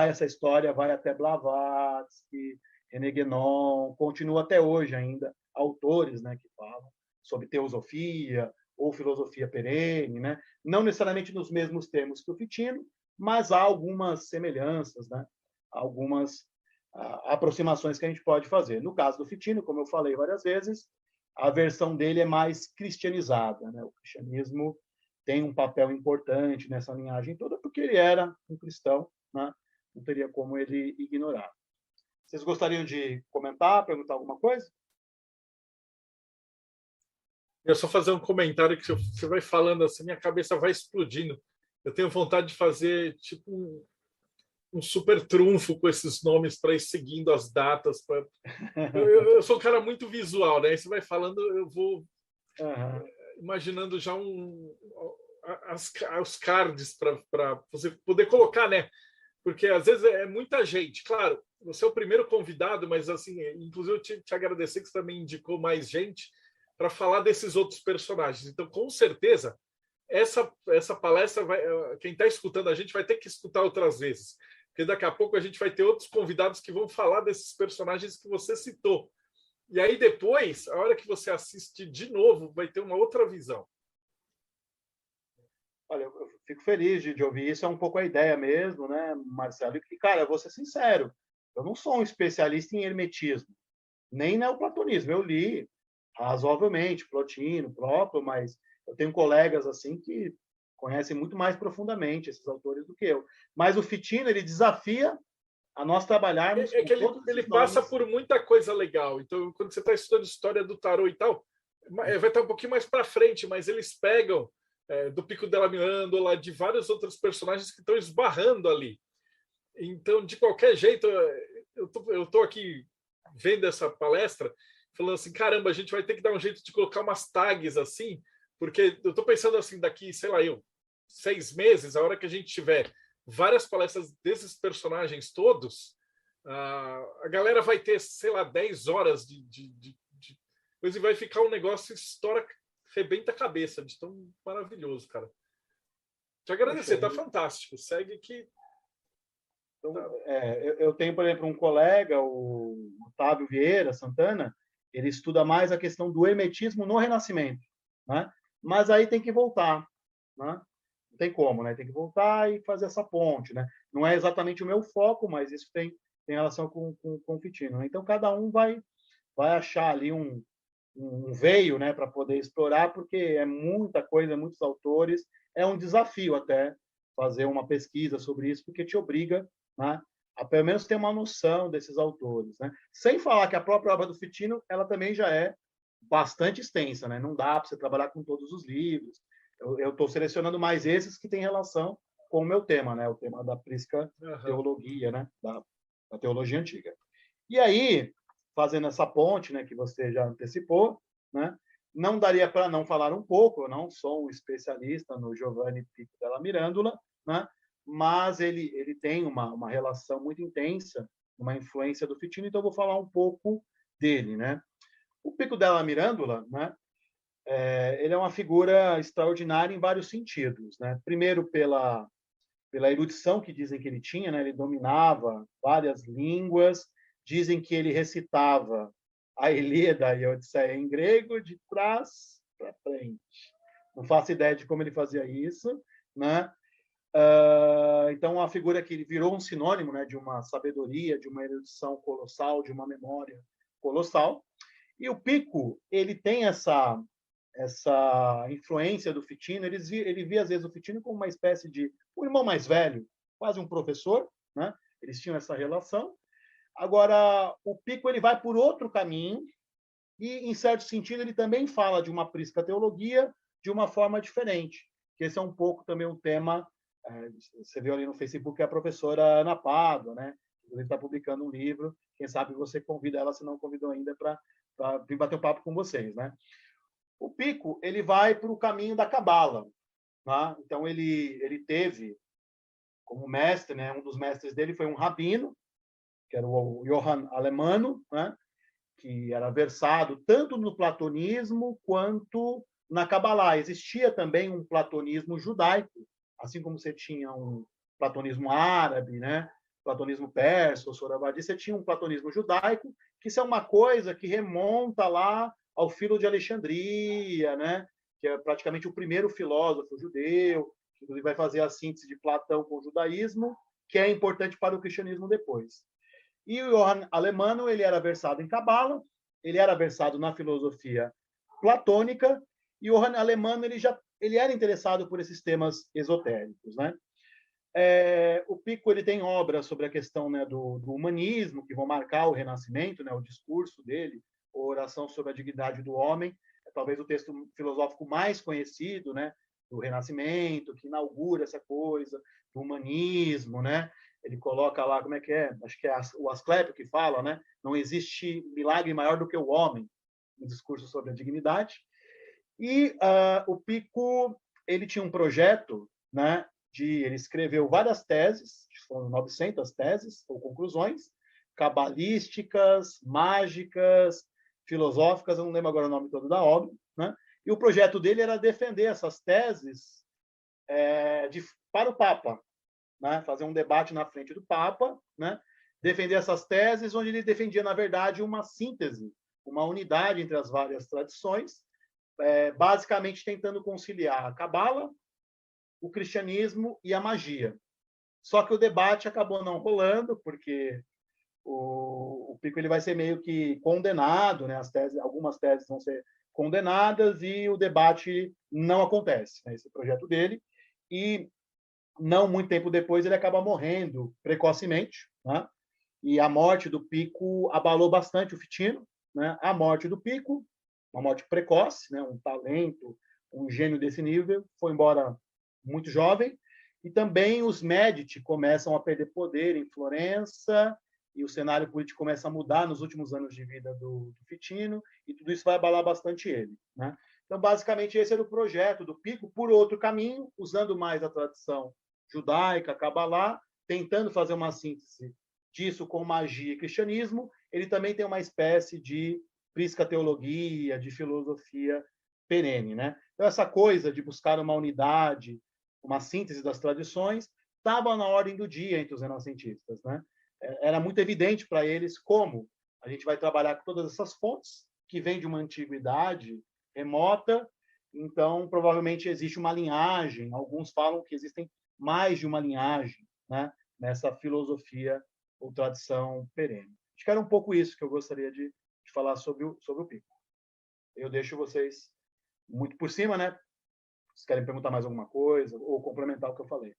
essa história vai até Blavatsky, René Guénon, continua até hoje ainda, autores, né, que falam sobre teosofia ou filosofia perene, né? Não necessariamente nos mesmos termos que o Fitino, mas há algumas semelhanças, né? Algumas aproximações que a gente pode fazer. No caso do Fitino, como eu falei várias vezes, a versão dele é mais cristianizada, né? O cristianismo tem um papel importante nessa linhagem toda, porque ele era um cristão, né? Não teria como ele ignorar. Vocês gostariam de comentar, perguntar alguma coisa? Eu só fazer um comentário que você vai falando assim, minha cabeça vai explodindo. Eu tenho vontade de fazer tipo um super trunfo com esses nomes para ir seguindo as datas. Eu sou um cara muito visual, né? Aí você vai falando, eu vou imaginando já os cards para você poder colocar, né? Porque às vezes é muita gente. Claro, você é o primeiro convidado, mas assim, inclusive eu te agradecer que você também indicou mais gente para falar desses outros personagens. Então, com certeza, essa palestra, quem está escutando a gente vai ter que escutar outras vezes, porque daqui a pouco a gente vai ter outros convidados que vão falar desses personagens que você citou. E aí depois, a hora que você assiste de novo, vai ter uma outra visão. Olha, eu fico feliz de ouvir isso, é um pouco a ideia mesmo, né, Marcelo? E, cara, eu vou ser sincero, eu não sou um especialista em hermetismo, nem neoplatonismo. Eu li razoavelmente Plotino, Próprio, mas eu tenho colegas assim que conhecem muito mais profundamente esses autores do que eu. Mas o Fitino, ele desafia a nós trabalharmos que ele passa por muita coisa legal. Então, quando você está estudando história do tarô e tal, vai estar um pouquinho mais para frente, mas eles pegam do Pico della Mirandola, de vários outros personagens que estão esbarrando ali. Então, de qualquer jeito, eu tô aqui vendo essa palestra, falando assim, caramba, a gente vai ter que dar um jeito de colocar umas tags assim, porque eu estou pensando assim, daqui, sei lá, 6 meses, a hora que a gente tiver várias palestras desses personagens todos, a galera vai ter, sei lá, 10 horas de coisa e vai ficar um negócio histórico, rebenta a cabeça, de tão maravilhoso, cara. Te agradecer, tá fantástico. Segue que... Então, eu tenho, por exemplo, um colega, o Otávio Vieira Santana, ele estuda mais a questão do hermetismo no Renascimento, né? Mas aí tem que voltar, né? Não tem como, né? Tem que voltar e fazer essa ponte, né? Não é exatamente o meu foco, mas isso tem relação com o Fitino, né? Então, cada um vai achar ali um um veio, né, para poder explorar, porque é muita coisa, muitos autores, é um desafio até fazer uma pesquisa sobre isso, porque te obriga, né, a pelo menos ter uma noção desses autores, né? Sem falar que a própria obra do Fitino, ela também já é bastante extensa, né? Não dá para você trabalhar com todos os livros. Eu estou selecionando mais esses que têm relação com o meu tema, né? O tema da prisca teologia, né? Da teologia antiga. E aí, fazendo essa ponte, né, que você já antecipou, né? Não daria para não falar um pouco, eu não sou um especialista no Giovanni Pico della Mirandola, né? Mas ele tem uma relação muito intensa, uma influência do Fitino, então eu vou falar um pouco dele, né? O Pico della Mirandola, né? Ele é uma figura extraordinária em vários sentidos, né? Primeiro pela erudição que dizem que ele tinha, né? Ele dominava várias línguas, dizem que ele recitava a Ilíada e a Odisseia em grego de trás para frente. Não faço ideia de como ele fazia isso, né? Então, uma figura que virou um sinônimo, né, de uma sabedoria, de uma erudição colossal, de uma memória colossal. E o Pico, ele tem essa influência do Fitino. Ele via, às vezes, o Fitino como uma espécie de um irmão mais velho, quase um professor, né? Eles tinham essa relação. Agora, o Pico ele vai por outro caminho e, em certo sentido, ele também fala de uma prisca teologia de uma forma diferente, que esse é um pouco também um tema. Você viu ali no Facebook a professora Ana Pádua, né? Ele está publicando um livro. Quem sabe você convida ela, se não convidou ainda, para vir bater um papo com vocês, né? O Pico ele vai para o caminho da Cabala, tá? Então ele teve como mestre, né? Um dos mestres dele foi um rabino, que era o Johann Alemano, né? Que era versado tanto no platonismo quanto na Kabbalah. Existia também um platonismo judaico, assim como você tinha um platonismo árabe, né? Platonismo persa, o Soravadi, você tinha um platonismo judaico, que isso é uma coisa que remonta lá ao Filo de Alexandria, né? Que é praticamente o primeiro filósofo judeu, que inclusive vai fazer a síntese de Platão com o judaísmo, que é importante para o cristianismo depois. E o Johann Alemano, ele era versado em Cabala, ele era versado na filosofia platônica, e o Johann Alemano ele era interessado por esses temas esotéricos, né? O Pico ele tem obras sobre a questão, né, do humanismo, que vão marcar o Renascimento, né, o discurso dele, a Oração sobre a Dignidade do Homem, é talvez o texto filosófico mais conhecido, né, do Renascimento, que inaugura essa coisa do humanismo, né? Ele coloca lá, como é que é? Acho que é o Asclepio que fala, né? Não existe milagre maior do que o homem, no discurso sobre a dignidade. E o Pico, ele tinha um projeto, né? Ele escreveu várias teses, foram 900 teses ou conclusões, cabalísticas, mágicas, filosóficas, eu não lembro agora o nome todo da obra, né? E o projeto dele era defender essas teses para o Papa, né? Fazer um debate na frente do Papa, né? Defender essas teses, onde ele defendia, na verdade, uma síntese, uma unidade entre as várias tradições, basicamente tentando conciliar a Cabala, o cristianismo e a magia. Só que o debate acabou não rolando, porque o Pico ele vai ser meio que condenado, né? Algumas teses vão ser condenadas e o debate não acontece, né? Esse projeto dele. E não muito tempo depois ele acaba morrendo precocemente, né? E a morte do Pico abalou bastante o Fitino, né? A morte do Pico, uma morte precoce, né? Um talento, um gênio desse nível, foi embora muito jovem. E também os Médici começam a perder poder em Florença e o cenário político começa a mudar nos últimos anos de vida do Fitino e tudo isso vai abalar bastante ele, né? Então, basicamente, esse era o projeto do Pico, por outro caminho, usando mais a tradição judaica, Kabbalah, tentando fazer uma síntese disso com magia e cristianismo. Ele também tem uma espécie de prisca teologia, de filosofia perene, né? Então, essa coisa de buscar uma unidade, uma síntese das tradições, estava na ordem do dia entre os renascentistas, né? Era muito evidente para eles como a gente vai trabalhar com todas essas fontes que vêm de uma antiguidade remota, então provavelmente existe uma linhagem, alguns falam que existem mais de uma linhagem, né, nessa filosofia ou tradição perene. Acho que era um pouco isso que eu gostaria de falar sobre o Pico. Eu deixo vocês muito por cima, né? Vocês querem perguntar mais alguma coisa ou complementar o que eu falei?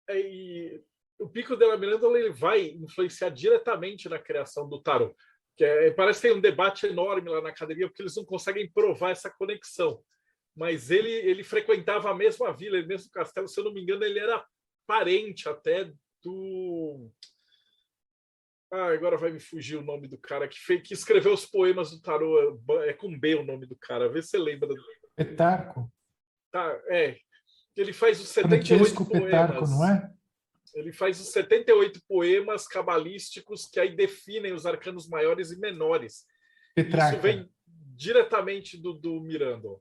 E o Pico della Mirandola ele vai influenciar diretamente na criação do tarô. Parece que tem um debate enorme lá na academia, porque eles não conseguem provar essa conexão. Mas ele frequentava a mesma vila, o mesmo castelo, se eu não me engano, ele era parente até do... agora vai me fugir o nome do cara que escreveu os poemas do tarô. É com B o nome do cara. Vê se você lembra. Petarco. Tá, ele faz os 78 Francesco poemas. Petarco, não é? Ele faz os 78 poemas cabalísticos que aí definem os arcanos maiores e menores. Petrarca. Isso vem diretamente do Mirandola.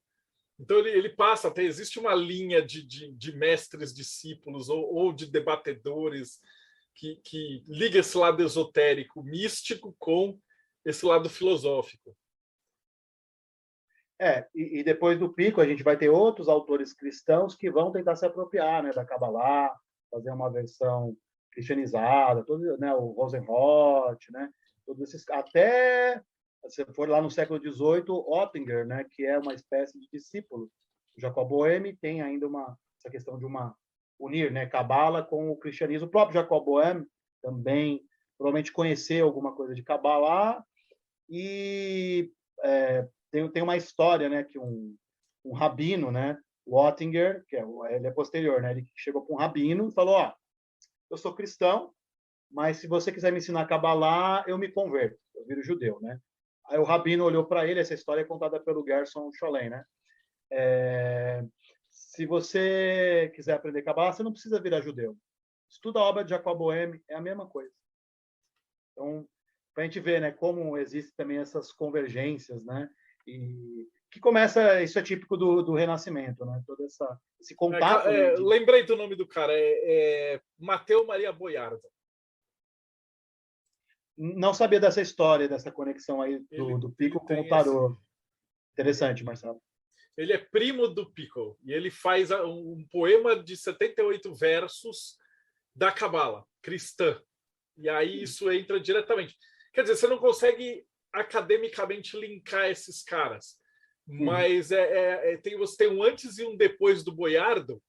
Então ele passa, até existe uma linha de mestres, discípulos ou de debatedores que liga esse lado esotérico, místico com esse lado filosófico. E depois do Pico, a gente vai ter outros autores cristãos que vão tentar se apropriar, né, da Kabbalah, fazer uma versão cristianizada, todo, né, o Rosenroth, né, todos esses, até se for lá no século XVIII, Oettinger, né, que é uma espécie de discípulo. O Jacob Boehme tem ainda essa questão de unir, né, Kabbalah com o cristianismo. O próprio Jacob Boehme também provavelmente conheceu alguma coisa de Kabbalah e tem uma história, né, que um rabino, né, o Oettinger, ele é posterior, né, ele chegou para um rabino e falou: eu sou cristão, mas se você quiser me ensinar Kabbalah, eu me converto, eu viro judeu, né? Aí o rabino olhou para ele, essa história é contada pelo Gerson Scholem, né? Se você quiser aprender Kabbalah, você não precisa virar judeu. Estuda a obra de Jacob Boehme, é a mesma coisa. Então, para a gente ver, né, como existem também essas convergências, né? E que começa, isso é típico do Renascimento, né? Todo esse contato. Lembrei do nome do cara, Mateu Maria Boiardo. Não sabia dessa história, dessa conexão aí do Pico com o tarô. Interessante, Marcelo. Ele é primo do Pico e ele faz um poema de 78 versos da Cabala cristã. E aí isso entra diretamente. Quer dizer, você não consegue academicamente linkar esses caras, mas você tem um antes e um depois do Boiardo,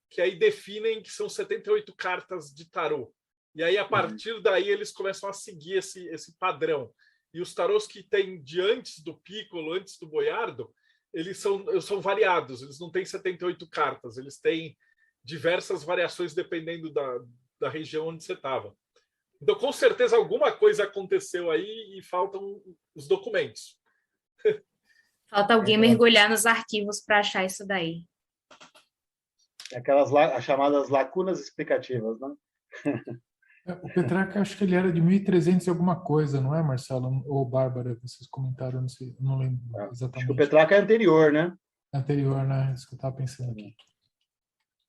que aí definem que são 78 cartas de tarô. E aí, a partir daí, eles começam a seguir esse padrão. E os tarôs que tem de antes do Piccolo, antes do Boiardo, eles são variados, eles não têm 78 cartas, eles têm diversas variações dependendo da região onde você estava. Então, com certeza, alguma coisa aconteceu aí e faltam os documentos. Falta alguém mergulhar nos arquivos para achar isso daí. As chamadas lacunas explicativas, né? O Petrarca, acho que ele era de 1300 e alguma coisa, não é, Marcelo? Ou Bárbara, vocês comentaram, não sei, não lembro exatamente. Acho que o Petrarca é anterior, né? Anterior, né? Isso que eu estava pensando aqui.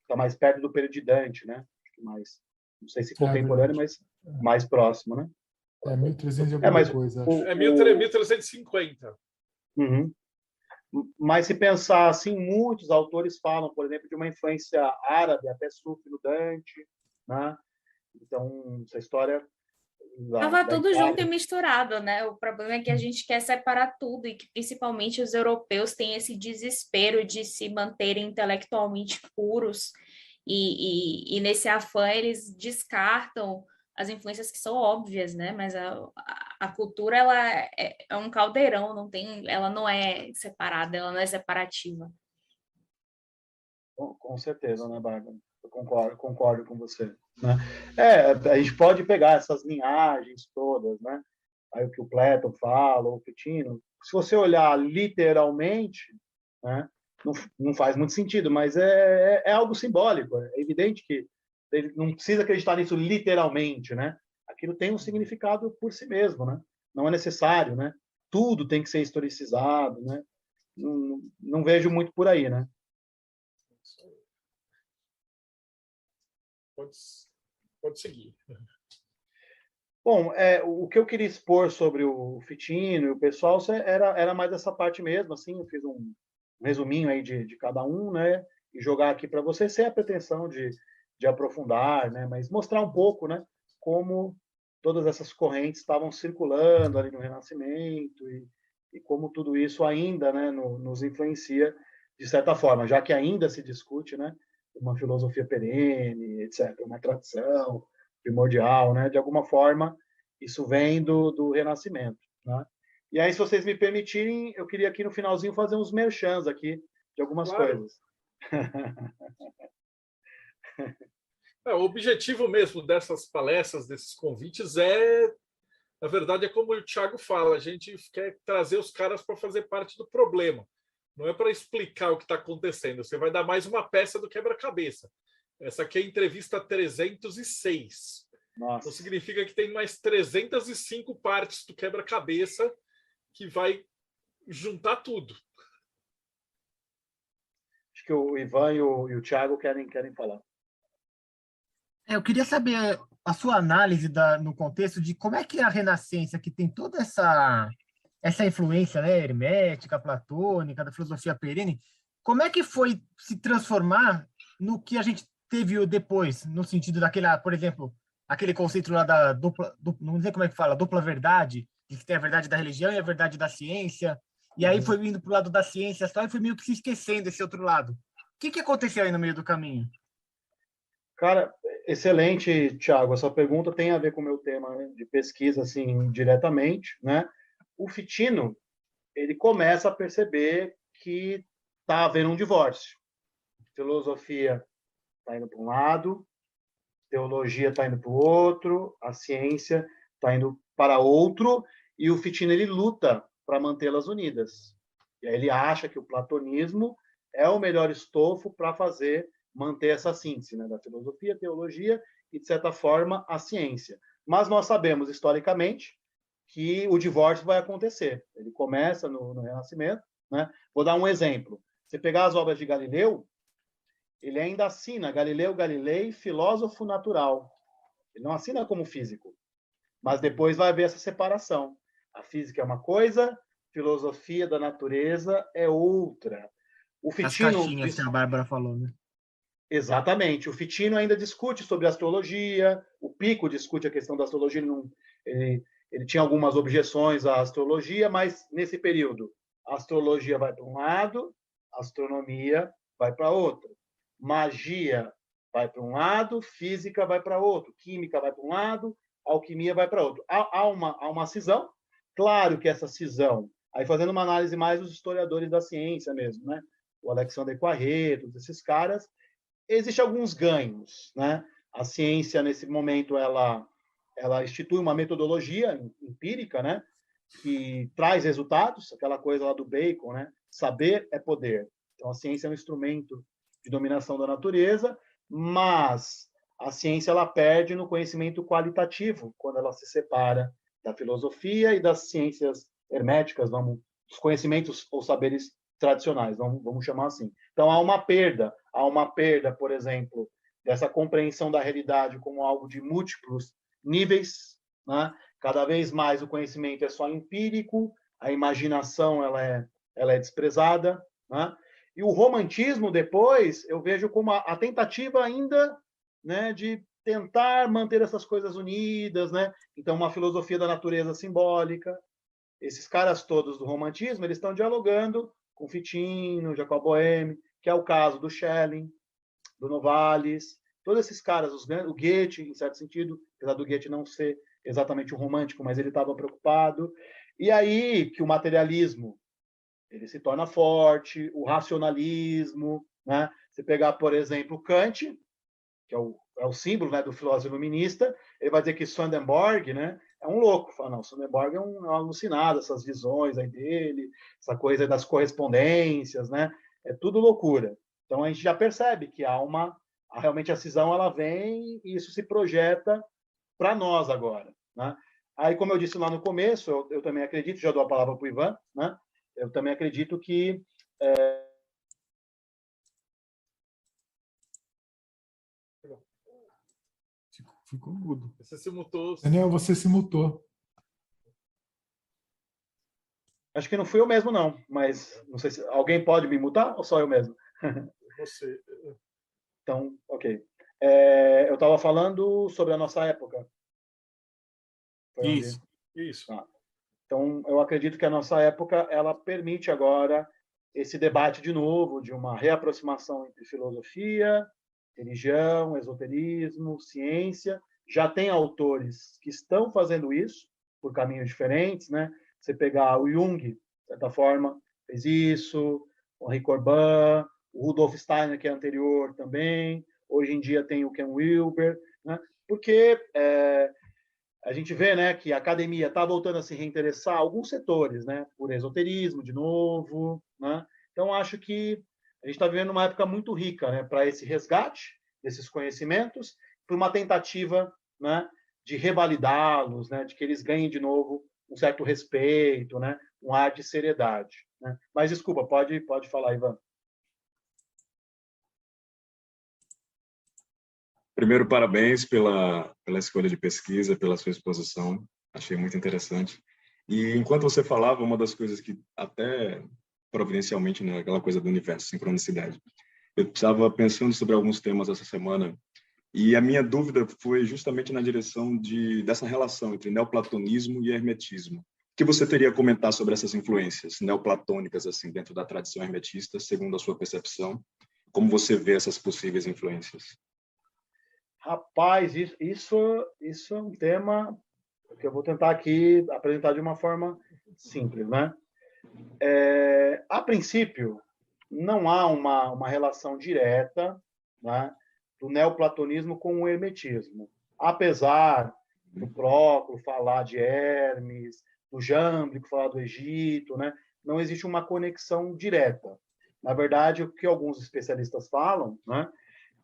Está mais perto do período de Dante, né? Mais, não sei se contemporâneo, mas mais próximo, né? 1300 e alguma coisa. Acho. 1350. Uhum. Mas se pensar assim, muitos autores falam, por exemplo, de uma influência árabe, até Sufi no Dante, né? Então, essa história... Estava tudo junto e misturado, né? O problema é que a gente quer separar tudo e que principalmente os europeus têm esse desespero de se manterem intelectualmente puros e nesse afã eles descartam as influências que são óbvias, né? Mas a cultura ela é um caldeirão, ela não é separada, ela não é separativa. Com certeza, né, Bárbara? Eu concordo com você. Né? A gente pode pegar essas linhagens todas, né? Aí o que o Platon fala, o Fitino. Se você olhar literalmente, né, não faz muito sentido, mas é algo simbólico. É evidente que ele não precisa acreditar nisso literalmente, né? Aquilo tem um significado por si mesmo, né? Não é necessário, né? Tudo tem que ser historicizado, né? Não vejo muito por aí, né? Pode seguir. Bom, o que eu queria expor sobre o Fitino e o pessoal era mais essa parte mesmo, assim, eu fiz um resuminho aí de cada um, né, e jogar aqui para vocês, sem a pretensão de aprofundar, né, mas mostrar um pouco, né, como todas essas correntes estavam circulando ali no Renascimento e como tudo isso ainda, né, nos influencia de certa forma, já que ainda se discute, né, uma filosofia perene, etc., uma tradição primordial, né, de alguma forma isso vem do Renascimento, né? E aí, se vocês me permitirem, eu queria aqui no finalzinho fazer uns merchans aqui de algumas coisas. O objetivo mesmo dessas palestras, desses convites na verdade, é como o Thiago fala, a gente quer trazer os caras para fazer parte do problema. Não é para explicar o que está acontecendo. Você vai dar mais uma peça do quebra-cabeça. Essa aqui é a entrevista 306. Nossa. Então significa que tem mais 305 partes do quebra-cabeça que vai juntar tudo. Acho que o Ivan e o Thiago querem falar. Eu queria saber a sua análise no contexto de como é que a Renascença, que tem toda essa influência, né, hermética, platônica, da filosofia perene, como é que foi se transformar no que a gente teve depois, no sentido daquela, por exemplo, aquele conceito lá da não sei como é que fala, dupla verdade, de que tem a verdade da religião e a verdade da ciência, e aí foi indo para o lado da ciência só e foi meio que se esquecendo esse outro lado. O que aconteceu aí no meio do caminho? Cara, excelente, Thiago. Essa pergunta tem a ver com o meu tema, né, de pesquisa, assim, diretamente, né? O Fitino, ele começa a perceber que está havendo um divórcio. Filosofia está indo para um lado, teologia está indo para o outro, a ciência está indo para outro, e o Fitino ele luta para mantê-las unidas. E aí ele acha que o platonismo é o melhor estofo para manter essa síntese, né, da filosofia, teologia e, de certa forma, a ciência. Mas nós sabemos, historicamente, que o divórcio vai acontecer. Ele começa no Renascimento, né? Vou dar um exemplo. Você pegar as obras de Galileu, ele ainda assina Galileu Galilei, filósofo natural. Ele não assina como físico. Mas depois vai haver essa separação. A física é uma coisa, filosofia da natureza é outra. O Fitino, as caixinhas que a Bárbara falou, né? Exatamente. O Fitino ainda discute sobre astrologia, o Pico discute a questão da astrologia, ele tinha algumas objeções à astrologia, mas nesse período a astrologia vai para um lado, a astronomia vai para outro. Magia vai para um lado, física vai para outro, química vai para um lado, alquimia vai para outro. Há uma cisão. Claro que essa cisão, aí fazendo uma análise mais dos historiadores da ciência mesmo, né? O Alexandre Poiré, todos esses caras, existem alguns ganhos, né? A ciência, nesse momento, ela institui uma metodologia empírica, né? Que traz resultados, aquela coisa lá do Bacon, né? Saber é poder. Então, a ciência é um instrumento de dominação da natureza, mas a ciência ela perde no conhecimento qualitativo quando ela se separa da filosofia e das ciências herméticas, dos conhecimentos ou saberes tradicionais, vamos chamar assim. Então, há uma perda, por exemplo, dessa compreensão da realidade como algo de múltiplos níveis, né? Cada vez mais o conhecimento é só empírico, a imaginação ela é desprezada, né? E o romantismo, depois, eu vejo como a tentativa ainda, né, de tentar manter essas coisas unidas, né? Então, uma filosofia da natureza simbólica. Esses caras todos do romantismo, eles estão dialogando com Fitino, Jacob Boehme, que é o caso do Schelling, do Novalis, todos esses caras, o Goethe, em certo sentido, apesar do Goethe não ser exatamente um romântico, mas ele estava preocupado. E aí que o materialismo ele se torna forte, o racionalismo, né? Você pegar, por exemplo, Kant, que é o símbolo, né, do filósofo iluminista, ele vai dizer que Swedenborg, né, é um louco. Fala, não, Swedenborg é um alucinado, essas visões aí dele, essa coisa das correspondências, né? É tudo loucura. Então a gente já percebe que realmente a cisão ela vem e isso se projeta para nós agora, né? Aí, como eu disse lá no começo, eu também acredito, já dou a palavra para o Ivan, né? Eu também acredito que Ficou mudo. Você se mutou. Daniel, você se mutou. Acho que não fui eu mesmo, não. Mas não sei se alguém pode me mutar ou só eu mesmo? Você. Então, ok. Eu estava falando sobre a nossa época. Foi onde- Isso. Isso. Tá. Então, eu acredito que a nossa época ela permite agora esse debate de novo, de uma reaproximação entre filosofia, religião, esoterismo, ciência. Já tem autores que estão fazendo isso por caminhos diferentes, né? Você pegar o Jung, de certa forma, fez isso, o Henri Corbin, o Rudolf Steiner, que é anterior também. Hoje em dia tem o Ken Wilber, né? Porque a gente vê, né, que a academia está voltando a se reinteressar alguns setores, né, por esoterismo de novo, né? Então acho que a gente está vivendo uma época muito rica, né, para esse resgate desses conhecimentos, para uma tentativa, né, de revalidá-los, né, de que eles ganhem de novo um certo respeito, né, um ar de seriedade, né? Mas desculpa, pode falar, Ivan. Primeiro, parabéns pela escolha de pesquisa, pela sua exposição. Achei muito interessante. E enquanto você falava, uma das coisas que até providencialmente, né, aquela coisa do universo, sincronicidade. Eu estava pensando sobre alguns temas essa semana e a minha dúvida foi justamente na direção dessa relação entre neoplatonismo e hermetismo. O que você teria a comentar sobre essas influências neoplatônicas assim dentro da tradição hermetista, segundo a sua percepção? Como você vê essas possíveis influências? Rapaz, isso é um tema que eu vou tentar aqui apresentar de uma forma simples, né? A princípio, não há uma relação direta, né, do neoplatonismo com o hermetismo. Apesar do Proclo falar de Hermes, do Jâmblico falar do Egito, né, não existe uma conexão direta. Na verdade, o que alguns especialistas falam, né,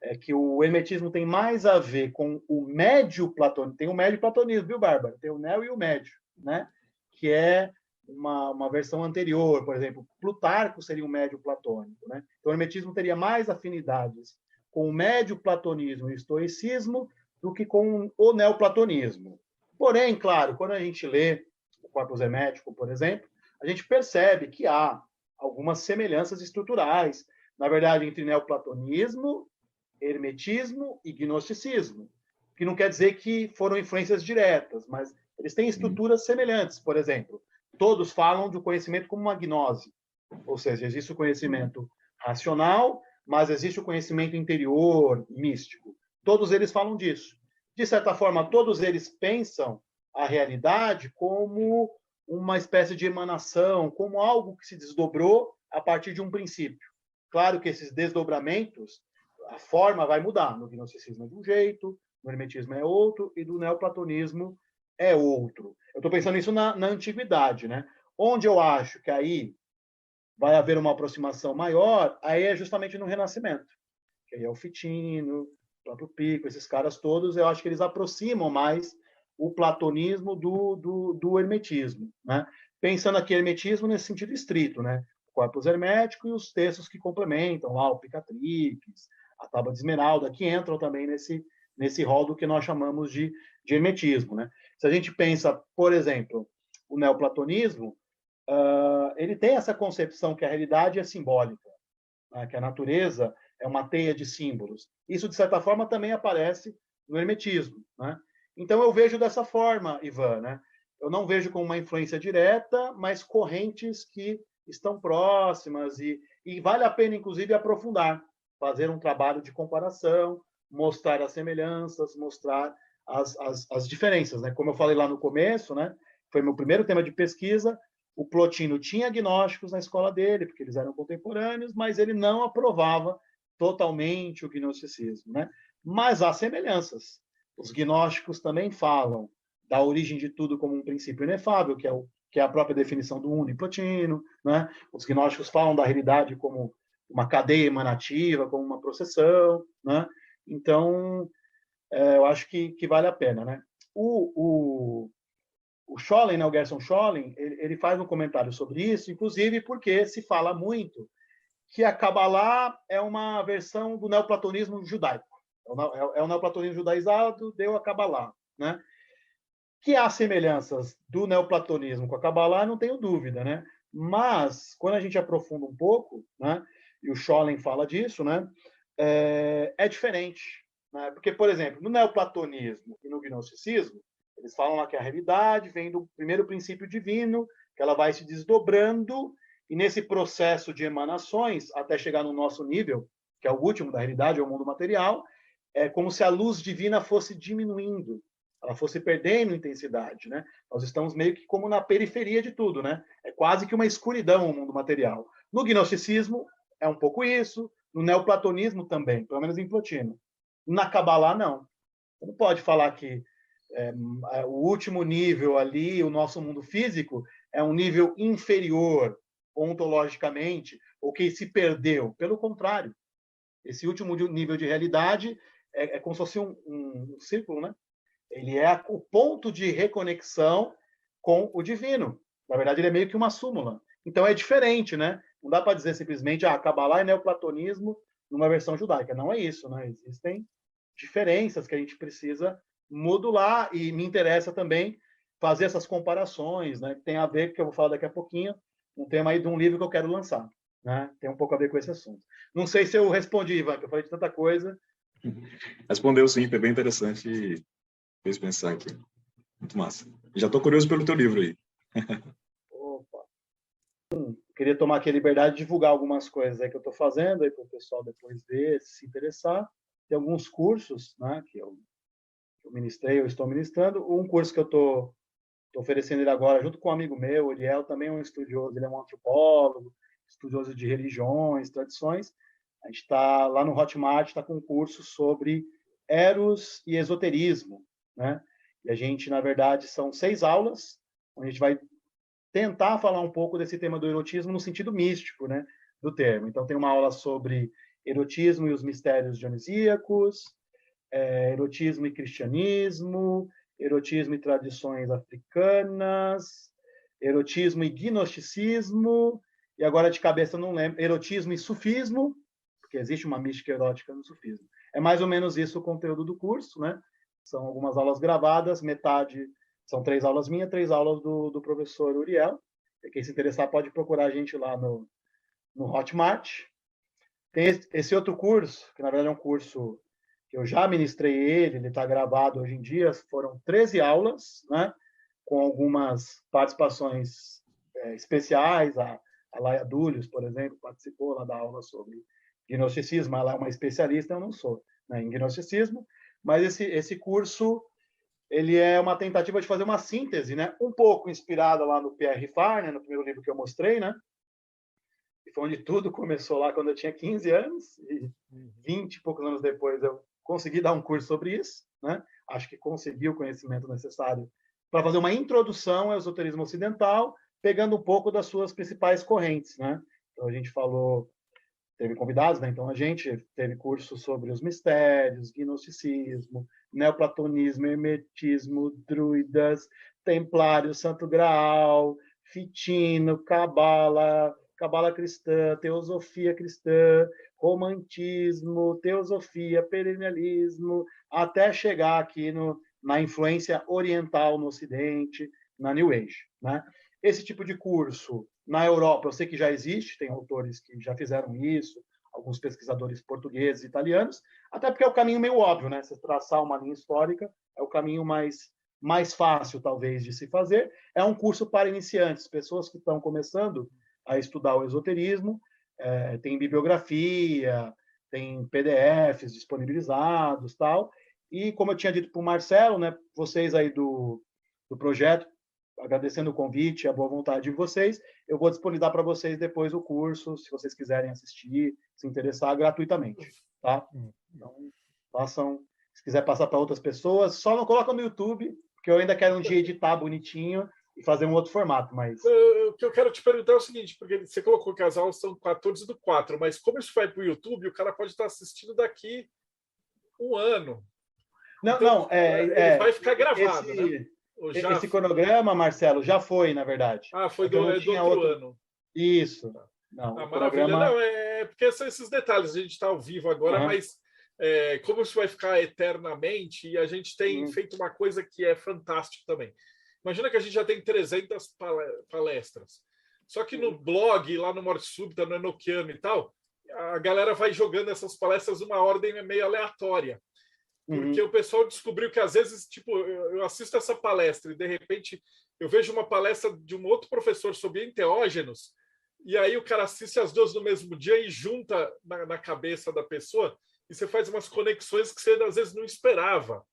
é que o hermetismo tem mais a ver com o médio platonismo. Tem o médio platonismo, viu, Bárbara? Tem o neo e o médio, né? Que é uma versão anterior. Por exemplo, Plutarco seria um médio platônico, né? Então, o hermetismo teria mais afinidades com o médio platonismo e o estoicismo do que com o neoplatonismo. Porém, claro, quando a gente lê o Corpus Hermético, por exemplo, a gente percebe que há algumas semelhanças estruturais, na verdade, entre neoplatonismo, hermetismo e gnosticismo, que não quer dizer que foram influências diretas, mas eles têm estruturas semelhantes. Por exemplo, todos falam do conhecimento como uma gnose, ou seja, existe o conhecimento racional, mas existe o conhecimento interior, místico. Todos eles falam disso. De certa forma, todos eles pensam a realidade como uma espécie de emanação, como algo que se desdobrou a partir de um princípio. Claro que esses desdobramentos, a forma vai mudar. No gnosticismo é de um jeito, no hermetismo é outro, e do neoplatonismo é outro. Eu estou pensando isso na antiguidade, né? Onde eu acho que aí vai haver uma aproximação maior, aí é justamente no Renascimento. Que aí é o Fitino, o próprio Pico, esses caras todos, eu acho que eles aproximam mais o platonismo do hermetismo, né? Pensando aqui hermetismo nesse sentido estrito, né? O corpus hermético e os textos que complementam, lá o Picatrix, a Tábua de Esmeralda, que entram também nesse rol do que nós chamamos de hermetismo, né? Se a gente pensa, por exemplo, o neoplatonismo, ele tem essa concepção que a realidade é simbólica, né? Que a natureza é uma teia de símbolos. Isso, de certa forma, também aparece no hermetismo, né? Então, eu vejo dessa forma, Ivan, né? Eu não vejo como uma influência direta, mas correntes que estão próximas e vale a pena, inclusive, aprofundar, fazer um trabalho de comparação, mostrar as semelhanças, mostrar as diferenças, né? Como eu falei lá no começo, né? Foi meu primeiro tema de pesquisa. O Plotino tinha gnósticos na escola dele, porque eles eram contemporâneos, mas ele não aprovava totalmente o gnosticismo, né? Mas há semelhanças. Os gnósticos também falam da origem de tudo como um princípio inefável, que é a própria definição do Uno e Plotino, né? Os gnósticos falam da realidade como uma cadeia emanativa, como uma processão, né? Então, eu acho que vale a pena, né? O Scholem, né, o Gerson Scholem, ele faz um comentário sobre isso, inclusive porque se fala muito que a Kabbalah é uma versão do neoplatonismo judaico. É o neoplatonismo judaizado, deu a Kabbalah, né? Que há semelhanças do neoplatonismo com a Kabbalah, não tenho dúvida, né? Mas, quando a gente aprofunda um pouco, né, e o Scholem fala disso, né, é diferente. Né? Porque, por exemplo, no neoplatonismo e no gnosticismo, Eles falam lá que a realidade vem do primeiro princípio divino, que ela vai se desdobrando, e nesse processo de emanações, até chegar no nosso nível, que é o último da realidade, é o mundo material, é como se a luz divina fosse diminuindo, ela fosse perdendo intensidade, né? Nós estamos meio que como na periferia de tudo, né? É quase que uma escuridão o mundo material. No gnosticismo, é um pouco isso, no neoplatonismo também, pelo menos em Plotino. Na Kabbalah, não. Você não pode falar que o último nível ali, o nosso mundo físico, é um nível inferior ontologicamente, ou que se perdeu. Pelo contrário, esse último nível de realidade é como se fosse um círculo, né? Ele é o ponto de reconexão com o divino. Na verdade, ele é meio que uma súmula. Então, é diferente, né? Não dá para dizer simplesmente, Kabbalah e neoplatonismo numa versão judaica. Não é isso, né? Existem diferenças que a gente precisa modular, e me interessa também fazer essas comparações, né? Que tem a ver, que eu vou falar daqui a pouquinho, um tema aí de um livro que eu quero lançar, né? Tem um pouco a ver com esse assunto. Não sei se eu respondi, Ivan, que eu falei de tanta coisa. Respondeu sim, foi bem interessante e fez pensar aqui. Muito massa. Já estou curioso pelo teu livro aí. Opa. Queria tomar aqui a liberdade de divulgar algumas coisas aí que eu estou fazendo, aí para o pessoal depois ver, se interessar. Tem alguns cursos, né, que eu ministrei, eu estou ministrando. Um curso que eu estou oferecendo ele agora, junto com um amigo meu, o Eliel, também é um estudioso, ele é um antropólogo, estudioso de religiões, tradições. A gente está lá no Hotmart, está com um curso sobre Eros e esoterismo, né? E a gente, na verdade, são 6 aulas, onde a gente vai tentar falar um pouco desse tema do erotismo no sentido místico, né, do termo. Então, tem uma aula sobre erotismo e os mistérios dionisíacos, erotismo e cristianismo, erotismo e tradições africanas, erotismo e gnosticismo, e agora de cabeça eu não lembro, erotismo e sufismo, porque existe uma mística erótica no sufismo. É mais ou menos isso o conteúdo do curso, né? São algumas aulas gravadas, metade são 3 aulas minhas, 3 aulas do professor Uriel. E quem se interessar pode procurar a gente lá no Hotmart. Tem esse outro curso, que na verdade é um curso que eu já ministrei ele está gravado hoje em dia, foram 13 aulas, né? Com algumas participações especiais. A Laia Dúlios, por exemplo, participou lá da aula sobre gnosticismo. Ela é uma especialista, eu não sou, né, em gnosticismo, mas esse curso ele é uma tentativa de fazer uma síntese, né? Um pouco inspirada lá no Pierre Rifar, né? No primeiro livro que eu mostrei, né? E foi onde tudo começou lá quando eu tinha 15 anos, e 20 e poucos anos depois eu consegui dar um curso sobre isso, né? Acho que consegui o conhecimento necessário para fazer uma introdução ao esoterismo ocidental, pegando um pouco das suas principais correntes, né? Então a gente falou, teve convidados, né? Então a gente teve curso sobre os mistérios, gnosticismo, neoplatonismo, hermetismo, druidas, templário, santo graal, fitino, cabala cristã, teosofia cristã, romantismo, teosofia, perennialismo, até chegar aqui na influência oriental no Ocidente, na New Age, né? Esse tipo de curso na Europa, eu sei que já existe, tem autores que já fizeram isso, alguns pesquisadores portugueses, italianos, até porque é o caminho meio óbvio, né? Se traçar uma linha histórica, é o caminho mais fácil, talvez, de se fazer. É um curso para iniciantes, pessoas que estão começando a estudar o esoterismo, tem bibliografia, tem PDFs disponibilizados, tal. E, como eu tinha dito para o Marcelo, né, vocês aí do projeto, agradecendo o convite e a boa vontade de vocês, eu vou disponibilizar para vocês depois o curso, se vocês quiserem assistir, se interessar, gratuitamente, tá? Então, façam, se quiser passar para outras pessoas, só não coloca no YouTube, porque eu ainda quero um dia editar bonitinho e fazer um outro formato, mas... O que eu quero te perguntar é o seguinte, porque você colocou que as aulas são 14/4, mas como isso vai para o YouTube, o cara pode estar assistindo daqui um ano. Não, então, ele vai ficar gravado, né? Esse cronograma, Marcelo, já foi, na verdade. Foi do outro ano. Isso. Não, maravilha. Programa... Não, porque são esses detalhes. A gente está ao vivo agora, mas como isso vai ficar eternamente, e a gente tem feito uma coisa que é fantástica também. Imagina que a gente já tem 300 palestras. Só que no blog, lá no Morte Súbita, no Enochiano e tal, a galera vai jogando essas palestras numa ordem meio aleatória. porque o pessoal descobriu que, às vezes, tipo, eu assisto essa palestra e, de repente, eu vejo uma palestra de um outro professor sobre enteógenos, e aí o cara assiste as duas no mesmo dia e junta na cabeça da pessoa, e você faz umas conexões que você, às vezes, não esperava,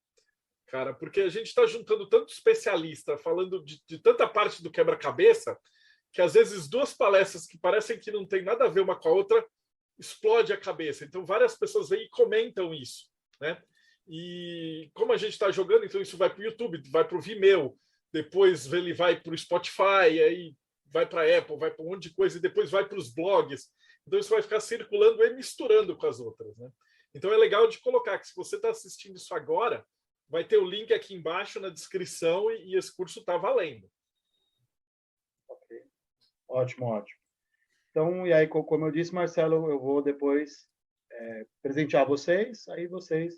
cara, porque a gente está juntando tanto especialista, falando de tanta parte do quebra-cabeça, que, às vezes, duas palestras que parecem que não tem nada a ver uma com a outra, explode a cabeça. Então, várias pessoas vêm e comentam isso, né? E como a gente está jogando, então isso vai para o YouTube, vai para o Vimeo, depois ele vai para o Spotify, aí vai para a Apple, vai para um monte de coisa, e depois vai para os blogs. Então isso vai ficar circulando e misturando com as outras, né? Então é legal de colocar que se você está assistindo isso agora, vai ter o link aqui embaixo na descrição e esse curso está valendo. Ok. Ótimo, ótimo. Então, e aí, como eu disse, Marcelo, eu vou depois presentear vocês, aí vocês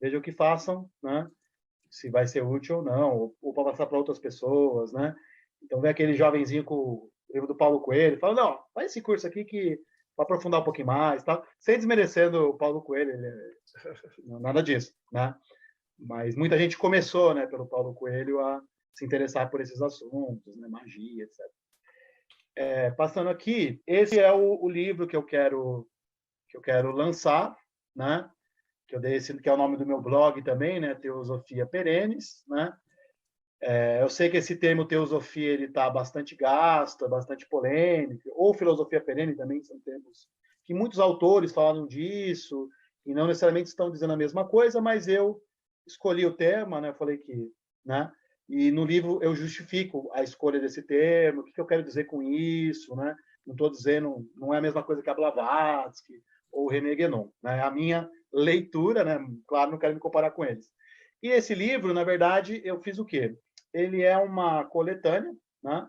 vejam o que façam, né? Se vai ser útil ou não, ou para passar para outras pessoas, né? Então, vem aquele jovenzinho com o livro do Paulo Coelho, fala, não, faz esse curso aqui que para aprofundar um pouquinho mais, tá? Sem desmerecendo o Paulo Coelho, nada disso, né? Mas muita gente começou, né, pelo Paulo Coelho a se interessar por esses assuntos, né, magia, etc. Passando aqui, esse é o livro que eu quero lançar, né? Que eu dei que é o nome do meu blog também, né? Teosofia Perennes, né? Eu sei que esse termo teosofia ele está bastante gasto, é bastante polêmico, ou filosofia perene também são termos que muitos autores falaram disso e não necessariamente estão dizendo a mesma coisa, mas eu escolhi o tema, né? Eu falei que, né? E no livro eu justifico a escolha desse termo, o que eu quero dizer com isso, né? Não estou dizendo, não é a mesma coisa que a Blavatsky ou René Guénon, né? A minha leitura, né? Claro, não quero me comparar com eles. E esse livro, na verdade, eu fiz o quê? Ele é uma coletânea, né,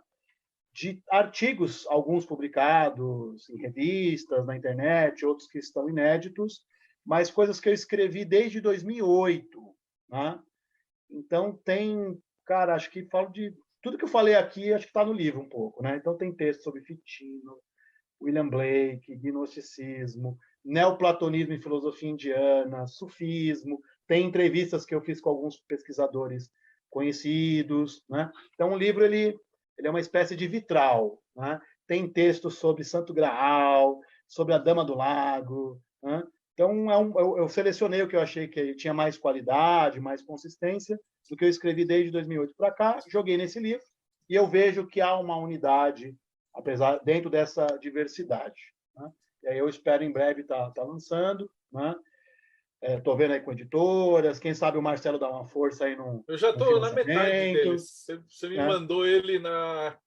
de artigos, alguns publicados em revistas, na internet, outros que estão inéditos, mas coisas que eu escrevi desde 2008. Né? Então, tem, cara, acho que falo de tudo que eu falei aqui, acho que está no livro um pouco. Né? Então, tem texto sobre Ficino, William Blake, gnosticismo, neoplatonismo e filosofia indiana, sufismo, tem entrevistas que eu fiz com alguns pesquisadores conhecidos, né? Então o livro ele é uma espécie de vitral, né? Tem textos sobre Santo Graal, sobre a Dama do Lago, né? Então eu selecionei o que eu achei que tinha mais qualidade, mais consistência do que eu escrevi desde 2008 para cá, joguei nesse livro e eu vejo que há uma unidade, apesar dentro dessa diversidade. Né? E aí eu espero em breve estar lançando, né? Estou vendo aí com editoras, quem sabe o Marcelo dá uma força aí no. Eu já estou na metade dele. Você me mandou ele na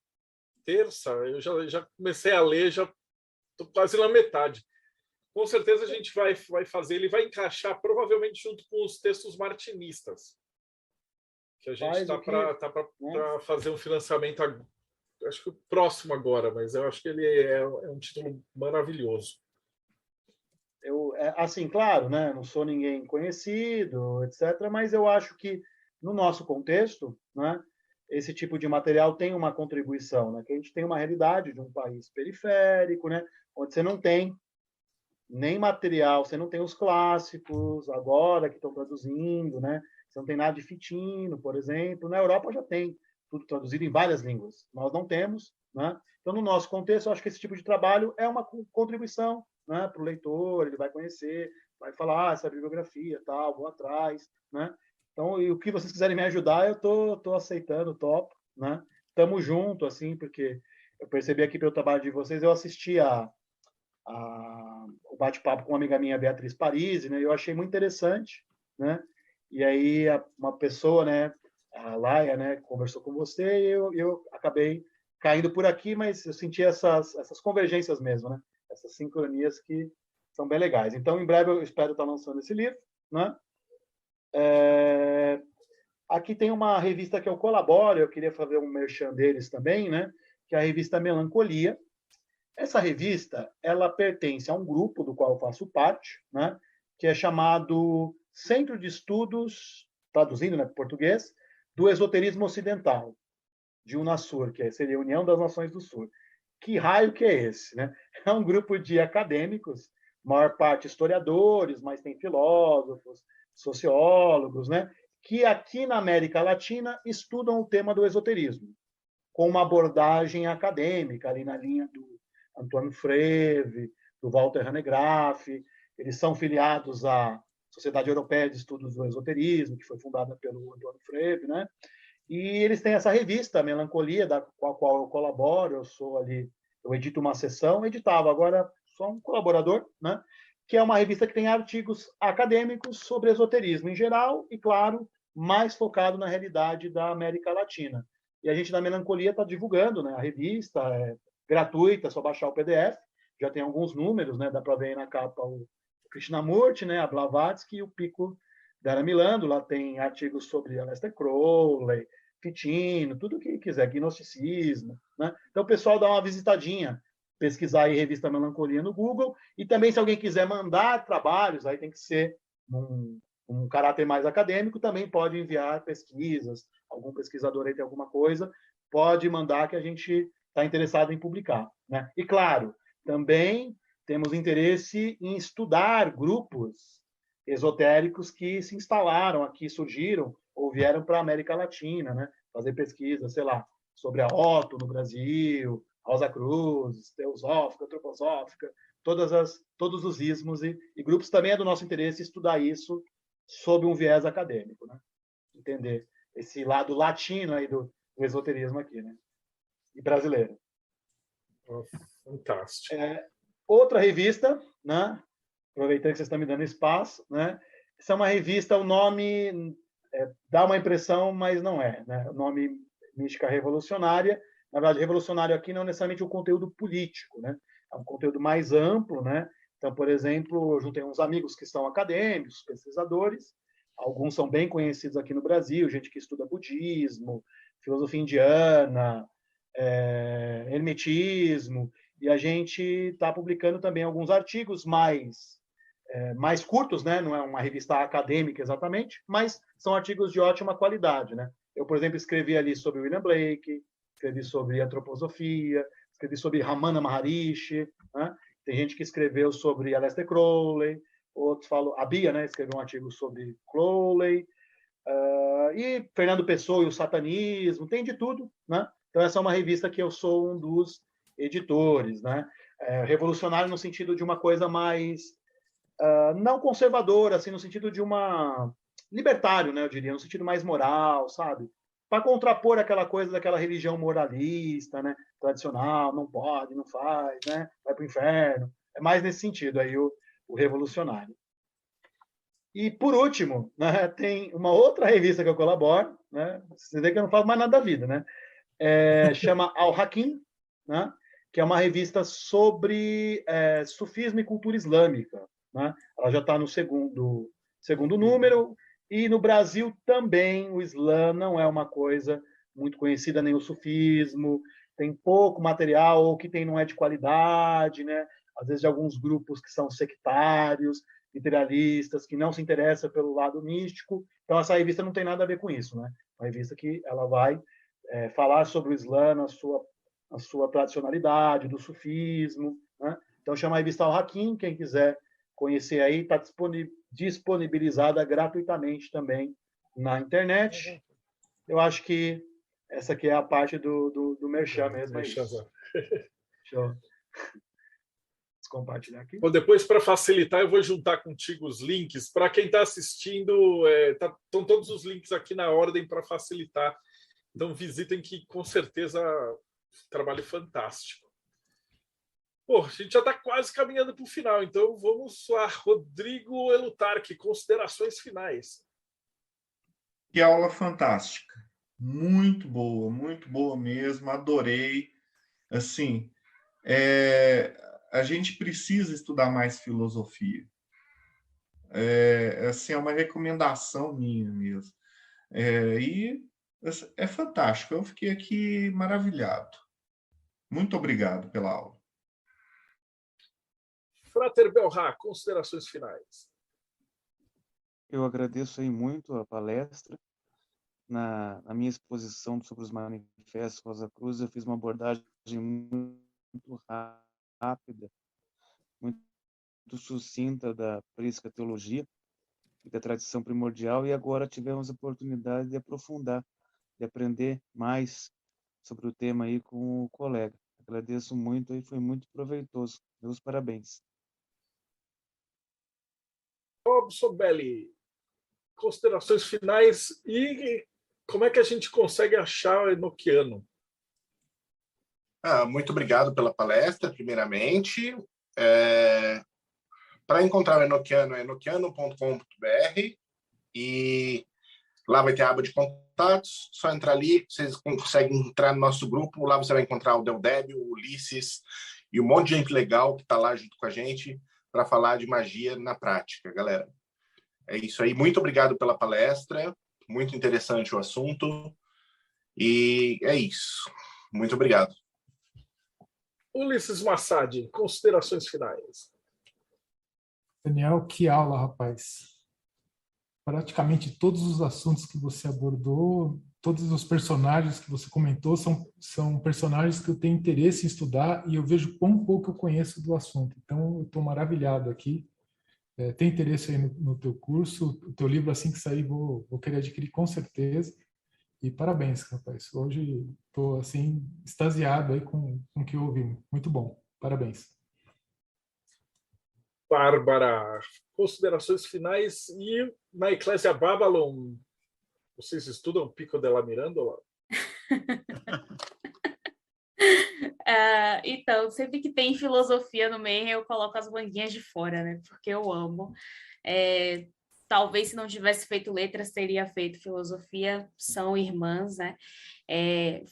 terça, eu já comecei a ler, já estou quase na metade. Com certeza a gente vai fazer, ele vai encaixar provavelmente junto com os textos martinistas. Que a gente está para fazer um financiamento, acho que o próximo agora, mas eu acho que ele é um título maravilhoso. Assim, claro, né? Não sou ninguém conhecido, etc., mas eu acho que, no nosso contexto, né, esse tipo de material tem uma contribuição, né? Que a gente tem uma realidade de um país periférico, né, onde você não tem nem material, você não tem os clássicos agora que estão traduzindo, né? Você não tem nada de Ficino, por exemplo. Na Europa já tem tudo traduzido em várias línguas. Nós não temos, né? Então, no nosso contexto, eu acho que esse tipo de trabalho é uma contribuição, né, para o leitor, ele vai conhecer, vai falar essa bibliografia, tal, vou atrás, né? Então, e o que vocês quiserem me ajudar, eu tô aceitando, topo, né? Tamo junto, assim, porque eu percebi aqui pelo trabalho de vocês, eu assisti o bate-papo com uma amiga minha, Beatriz Parisi, né? Eu achei muito interessante, né? E aí uma pessoa, né, a Laia, né, conversou com você e eu acabei caindo por aqui, mas eu senti essas convergências mesmo, né? Essas sincronias que são bem legais. Então, em breve, eu espero estar lançando esse livro. Né? Aqui tem uma revista que eu colaboro, eu queria fazer um merchan deles também, né? Que é a revista Melancolia. Essa revista, ela pertence a um grupo do qual eu faço parte, né? Que é chamado Centro de Estudos, traduzindo, né, para português, do Esoterismo Ocidental, de Unasur, que seria a União das Nações do Sul. Que raio que é esse? Né? É um grupo de acadêmicos, maior parte historiadores, mas tem filósofos, sociólogos, né, que aqui na América Latina estudam o tema do esoterismo, com uma abordagem acadêmica, ali na linha do Antoine Freve, do Walter Hanegraaff. Eles são filiados à Sociedade Europeia de Estudos do Esoterismo, que foi fundada pelo Antoine Freve, né? E eles têm essa revista, Melancolia, com a qual eu colaboro. Eu edito uma sessão, editava, agora sou um colaborador, né? Que é uma revista que tem artigos acadêmicos sobre esoterismo em geral e, claro, mais focado na realidade da América Latina. E a gente, na Melancolia, está divulgando, né? A revista é gratuita, é só baixar o PDF, já tem alguns números, né? Dá para ver aí na capa o Krishnamurti, né? A Blavatsky e o Pico della Milano. Lá tem artigos sobre Aleister Crowley, Ficino, tudo que quiser, gnosticismo, né? Então, o pessoal dá uma visitadinha, pesquisar aí Revista Melancolia no Google, e também, se alguém quiser mandar trabalhos, aí tem que ser um caráter mais acadêmico, também pode enviar pesquisas, algum pesquisador aí tem alguma coisa, pode mandar, que a gente está interessado em publicar, né? E, claro, também temos interesse em estudar grupos esotéricos que se instalaram aqui, surgiram ou vieram para a América Latina, né? Fazer pesquisa, sei lá, sobre a Otto no Brasil, Rosa Cruz, Teosófica, Antroposófica, todos os ismos e grupos. Também é do nosso interesse estudar isso sob um viés acadêmico, né? Entender esse lado latino aí do esoterismo aqui, né? E brasileiro. Fantástico. Outra revista, né? Aproveitando que vocês estão me dando espaço, né? Essa é uma revista, o nome dá uma impressão, mas não é, né? O nome Mística Revolucionária. Na verdade, revolucionário aqui não é necessariamente o conteúdo político, né? É um conteúdo mais amplo, né? Então, por exemplo, eu juntei uns amigos que são acadêmicos, pesquisadores, alguns são bem conhecidos aqui no Brasil, gente que estuda budismo, filosofia indiana, hermetismo, e a gente está publicando também alguns artigos mais curtos, né? Não é uma revista acadêmica exatamente, mas são artigos de ótima qualidade, né? Eu, por exemplo, escrevi ali sobre William Blake, escrevi sobre antroposofia, escrevi sobre Ramana Maharishi, né? Tem gente que escreveu sobre Aleister Crowley, outros falam, a Bia, né, escreveu um artigo sobre Crowley, e Fernando Pessoa e o satanismo, tem de tudo, né? Então, essa é uma revista que eu sou um dos editores, né? Revolucionário no sentido de uma coisa mais não conservadora, assim, no sentido de uma libertário, né, eu diria, no sentido mais moral, sabe? Para contrapor aquela coisa daquela religião moralista, né, tradicional, não pode, não faz, né, vai para o inferno. É mais nesse sentido aí o revolucionário. E, por último, né, tem uma outra revista que eu colaboro, né, você vê que eu não faço mais nada da vida, né, chama Al-Hakim, né, que é uma revista sobre sufismo e cultura islâmica, né? Ela já está no segundo número, e no Brasil também o Islã não é uma coisa muito conhecida, nem o sufismo, tem pouco material, ou que tem não é de qualidade, né? Às vezes de alguns grupos que são sectários, imperialistas, que não se interessam pelo lado místico. Então, essa revista não tem nada a ver com isso, né? Uma revista que ela vai falar sobre o Islã na sua tradicionalidade, do sufismo, né? Então, chama a revista Al-Hakim, quem quiser conhecer aí, está disponibilizada gratuitamente também na internet. Eu acho que essa aqui é a parte do merchan mesmo. É isso. Deixa eu compartilhar aqui. Bom, depois, para facilitar, eu vou juntar contigo os links. Para quem está assistindo, estão todos os links aqui na ordem para facilitar. Então, visitem, que com certeza trabalho fantástico. Pô, a gente já está quase caminhando para o final, então vamos lá. Rodrigo Elutarque, considerações finais. Que aula fantástica. Muito boa mesmo, adorei. Assim, a gente precisa estudar mais filosofia. Assim, é uma recomendação minha mesmo. E é fantástico. Eu fiquei aqui maravilhado. Muito obrigado pela aula. Frater Belrá, considerações finais. Eu agradeço aí muito a palestra. Na minha exposição sobre os manifestos Rosa Cruz, eu fiz uma abordagem muito rápida, muito sucinta da prisca teologia, da tradição primordial, e agora tivemos a oportunidade de aprofundar, de aprender mais sobre o tema aí com o colega. Agradeço muito e foi muito proveitoso. Meus parabéns. Robson Belli, considerações finais e como é que a gente consegue achar o Enochiano? Muito obrigado pela palestra, primeiramente. Para encontrar o Enochiano, é enochiano.com.br, e lá vai ter a aba de contatos, só entrar ali, vocês conseguem entrar no nosso grupo, lá você vai encontrar o Del Débio, o Ulisses e um monte de gente legal que está lá junto com a gente para falar de magia na prática, galera. É isso aí, muito obrigado pela palestra, muito interessante o assunto, e é isso. Muito obrigado. Ulisses Massad, considerações finais. Daniel, que aula, rapaz. Praticamente todos os assuntos que você abordou, todos os personagens que você comentou são personagens que eu tenho interesse em estudar e eu vejo quão pouco eu conheço do assunto. Então, eu estou maravilhado aqui. Tem interesse aí no teu curso, o teu livro, assim que sair, vou querer adquirir com certeza. E parabéns, rapaz. Hoje estou, assim, extasiado aí com o que eu ouvi. Muito bom. Parabéns. Bárbara, considerações finais. E na Eclésia Babylon, vocês estudam Pico della Mirandola? Então, sempre que tem filosofia no meio, eu coloco as manguinhas de fora, né? Porque eu amo. Talvez se não tivesse feito letras, teria feito filosofia, são irmãs, né?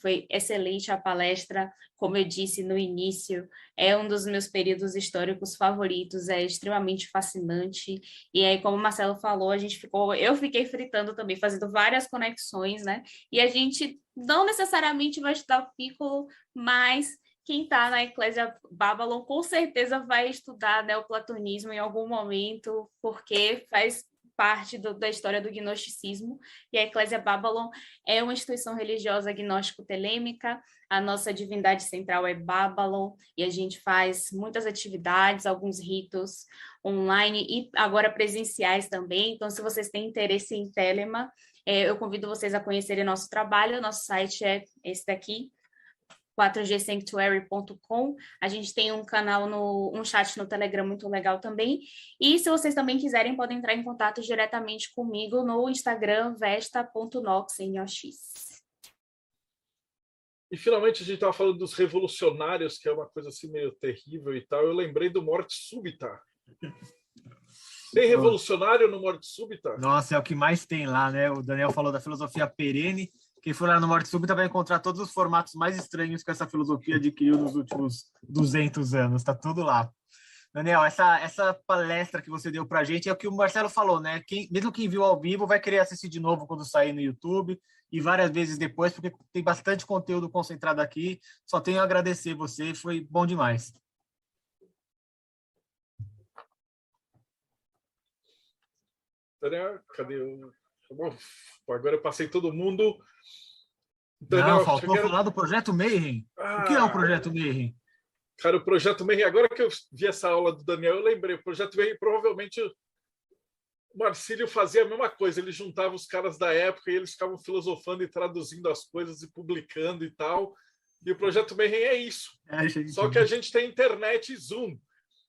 Foi excelente a palestra, como eu disse no início, é um dos meus períodos históricos favoritos, é extremamente fascinante, e aí, como o Marcelo falou, eu fiquei fritando também, fazendo várias conexões, né? E a gente não necessariamente vai estudar Piccolo, mas quem está na Eclésia Babylon com certeza vai estudar neoplatonismo em algum momento, porque faz parte da história do gnosticismo, e a Eclésia Babylon é uma instituição religiosa gnóstico-telêmica, a nossa divindade central é Babylon, e a gente faz muitas atividades, alguns ritos online e agora presenciais também, então se vocês têm interesse em Telema, eu convido vocês a conhecerem nosso trabalho, nosso site é esse daqui, 4gsanctuary.com. A gente tem um canal, um chat no Telegram muito legal também. E se vocês também quiserem, podem entrar em contato diretamente comigo no Instagram, vesta.nox. E finalmente a gente estava falando dos revolucionários, que é uma coisa assim meio terrível e tal. Eu lembrei do Morte Súbita. Tem revolucionário no Morte Súbita? Nossa, é o que mais tem lá, né? O Daniel falou da filosofia perene. Quem for lá no Morte Súbita vai encontrar todos os formatos mais estranhos que essa filosofia adquiriu nos últimos 200 anos. Está tudo lá. Daniel, essa palestra que você deu para a gente é o que o Marcelo falou, né? Mesmo quem viu ao vivo vai querer assistir de novo quando sair no YouTube e várias vezes depois, porque tem bastante conteúdo concentrado aqui. Só tenho a agradecer você, foi bom demais. Daniel, cadê o... Agora eu passei todo mundo. Daniel, não, faltou falar do Projeto Mayhem. O que é o Projeto Mayhem? Cara, o Projeto Mayhem, agora que eu vi essa aula do Daniel, eu lembrei. O Projeto Mayhem, provavelmente, o Marcílio fazia a mesma coisa. Ele juntava os caras da época e eles ficavam filosofando e traduzindo as coisas e publicando e tal. E o Projeto Mayhem é isso. Só que a gente tem internet e Zoom.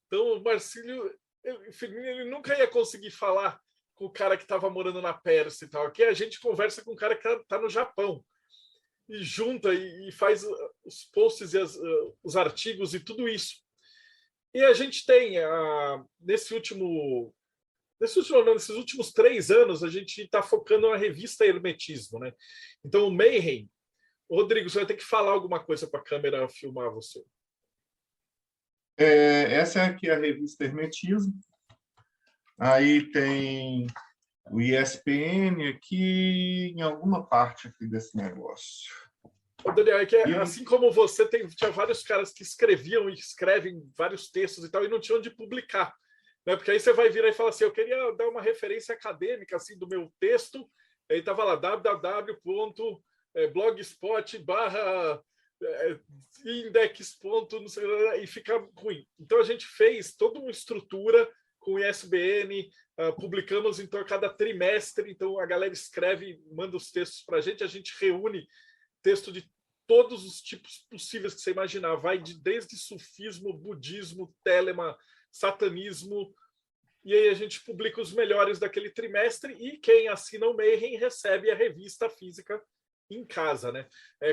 Então, o Marcílio, ele nunca ia conseguir falar com o cara que estava morando na Pérsia e tal. Aqui a gente conversa com o cara que está no Japão e junta e faz os posts e os artigos e tudo isso. E a gente tem, nesses últimos 3 anos, a gente está focando na revista Hermetismo, né? Então, o Mayhem, Rodrigo, você vai ter que falar alguma coisa para a câmera filmar você. Essa é aqui a revista Hermetismo. Aí tem o ESPN aqui, em alguma parte aqui desse negócio. Daniel, é que assim como você, tinha vários caras que escreviam e escrevem vários textos e tal, e não tinham onde publicar. Né? Porque aí você vai virar e falar assim, eu queria dar uma referência acadêmica assim, do meu texto, aí estava lá, www.blogspot/index. E fica ruim. Então a gente fez toda uma estrutura com o ISBN, publicamos então a cada trimestre, então a galera escreve, manda os textos para a gente reúne texto de todos os tipos possíveis que você imaginar, vai desde sufismo, budismo, telema, satanismo, e aí a gente publica os melhores daquele trimestre e quem assina o Mayhem recebe a revista física em casa, né?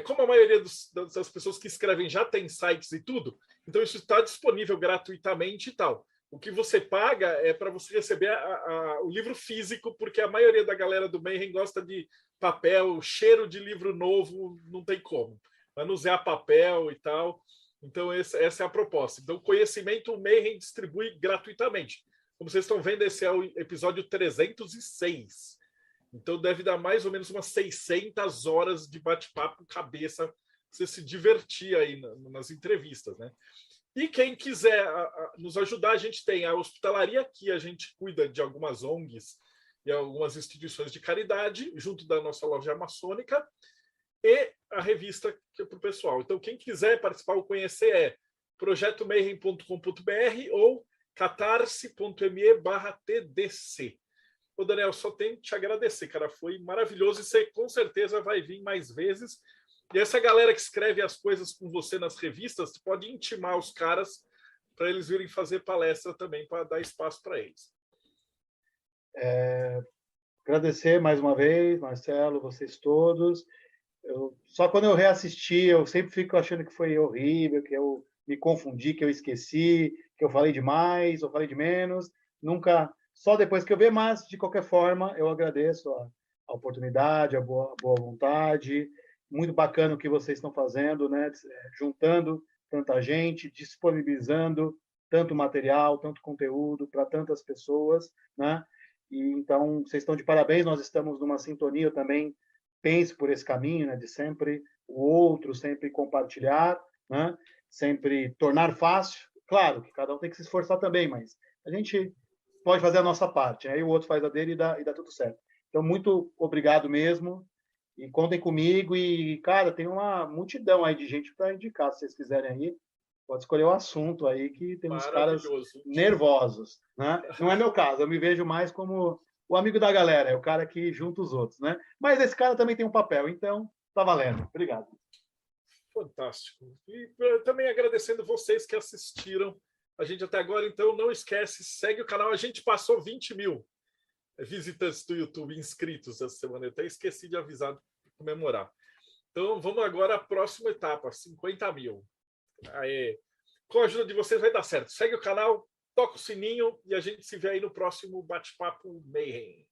Como a maioria das pessoas que escrevem já tem sites e tudo, então isso está disponível gratuitamente e tal. O que você paga é para você receber o livro físico, porque a maioria da galera do Mayhem gosta de papel, cheiro de livro novo, não tem como. Manusear papel e tal. Então, essa é a proposta. Então, conhecimento o Mayhem distribui gratuitamente. Como vocês estão vendo, esse é o episódio 306. Então, deve dar mais ou menos umas 600 horas de bate-papo cabeça, você se divertir aí nas entrevistas, né? E quem quiser nos ajudar, a gente tem a hospitalaria, que a gente cuida de algumas ONGs e algumas instituições de caridade, junto da nossa loja maçônica, e a revista que é para o pessoal. Então, quem quiser participar ou conhecer é projetomayhem.com.br ou catarse.me/TDC. Ô, Daniel, só tenho que te agradecer, cara. Foi maravilhoso e você com certeza vai vir mais vezes. E essa galera que escreve as coisas com você nas revistas, você pode intimar os caras para eles virem fazer palestra também, para dar espaço para eles. Agradecer mais uma vez, Marcelo, vocês todos. Só quando eu reassisti, eu sempre fico achando que foi horrível, que eu me confundi, que eu esqueci, que eu falei demais ou falei de menos. Nunca, só depois que eu ver, mas de qualquer forma, eu agradeço a oportunidade, a boa vontade. Muito bacana o que vocês estão fazendo, né? Juntando tanta gente, disponibilizando tanto material, tanto conteúdo para tantas pessoas, né? E então vocês estão de parabéns. Nós estamos numa sintonia. Eu também penso por esse caminho, né? De sempre o outro, sempre compartilhar, né? Sempre tornar fácil. Claro que cada um tem que se esforçar também, mas a gente pode fazer a nossa parte, aí o outro faz a dele e dá tudo certo. Então muito obrigado mesmo. E contem comigo e, cara, tem uma multidão aí de gente para indicar, se vocês quiserem aí. Pode escolher o assunto aí, que tem uns caras nervosos, né? Não é meu caso, eu me vejo mais como o amigo da galera, é o cara que junta os outros, né? Mas esse cara também tem um papel, então tá valendo. Obrigado. Fantástico. E também agradecendo vocês que assistiram a gente até agora. Então, não esquece, segue o canal. A gente passou 20 mil visitantes do YouTube inscritos essa semana. Eu até esqueci de avisar para comemorar. Então, vamos agora à próxima etapa, 50 mil. Aê. Com a ajuda de vocês vai dar certo. Segue o canal, toca o sininho e a gente se vê aí no próximo Bate-Papo Mayhem.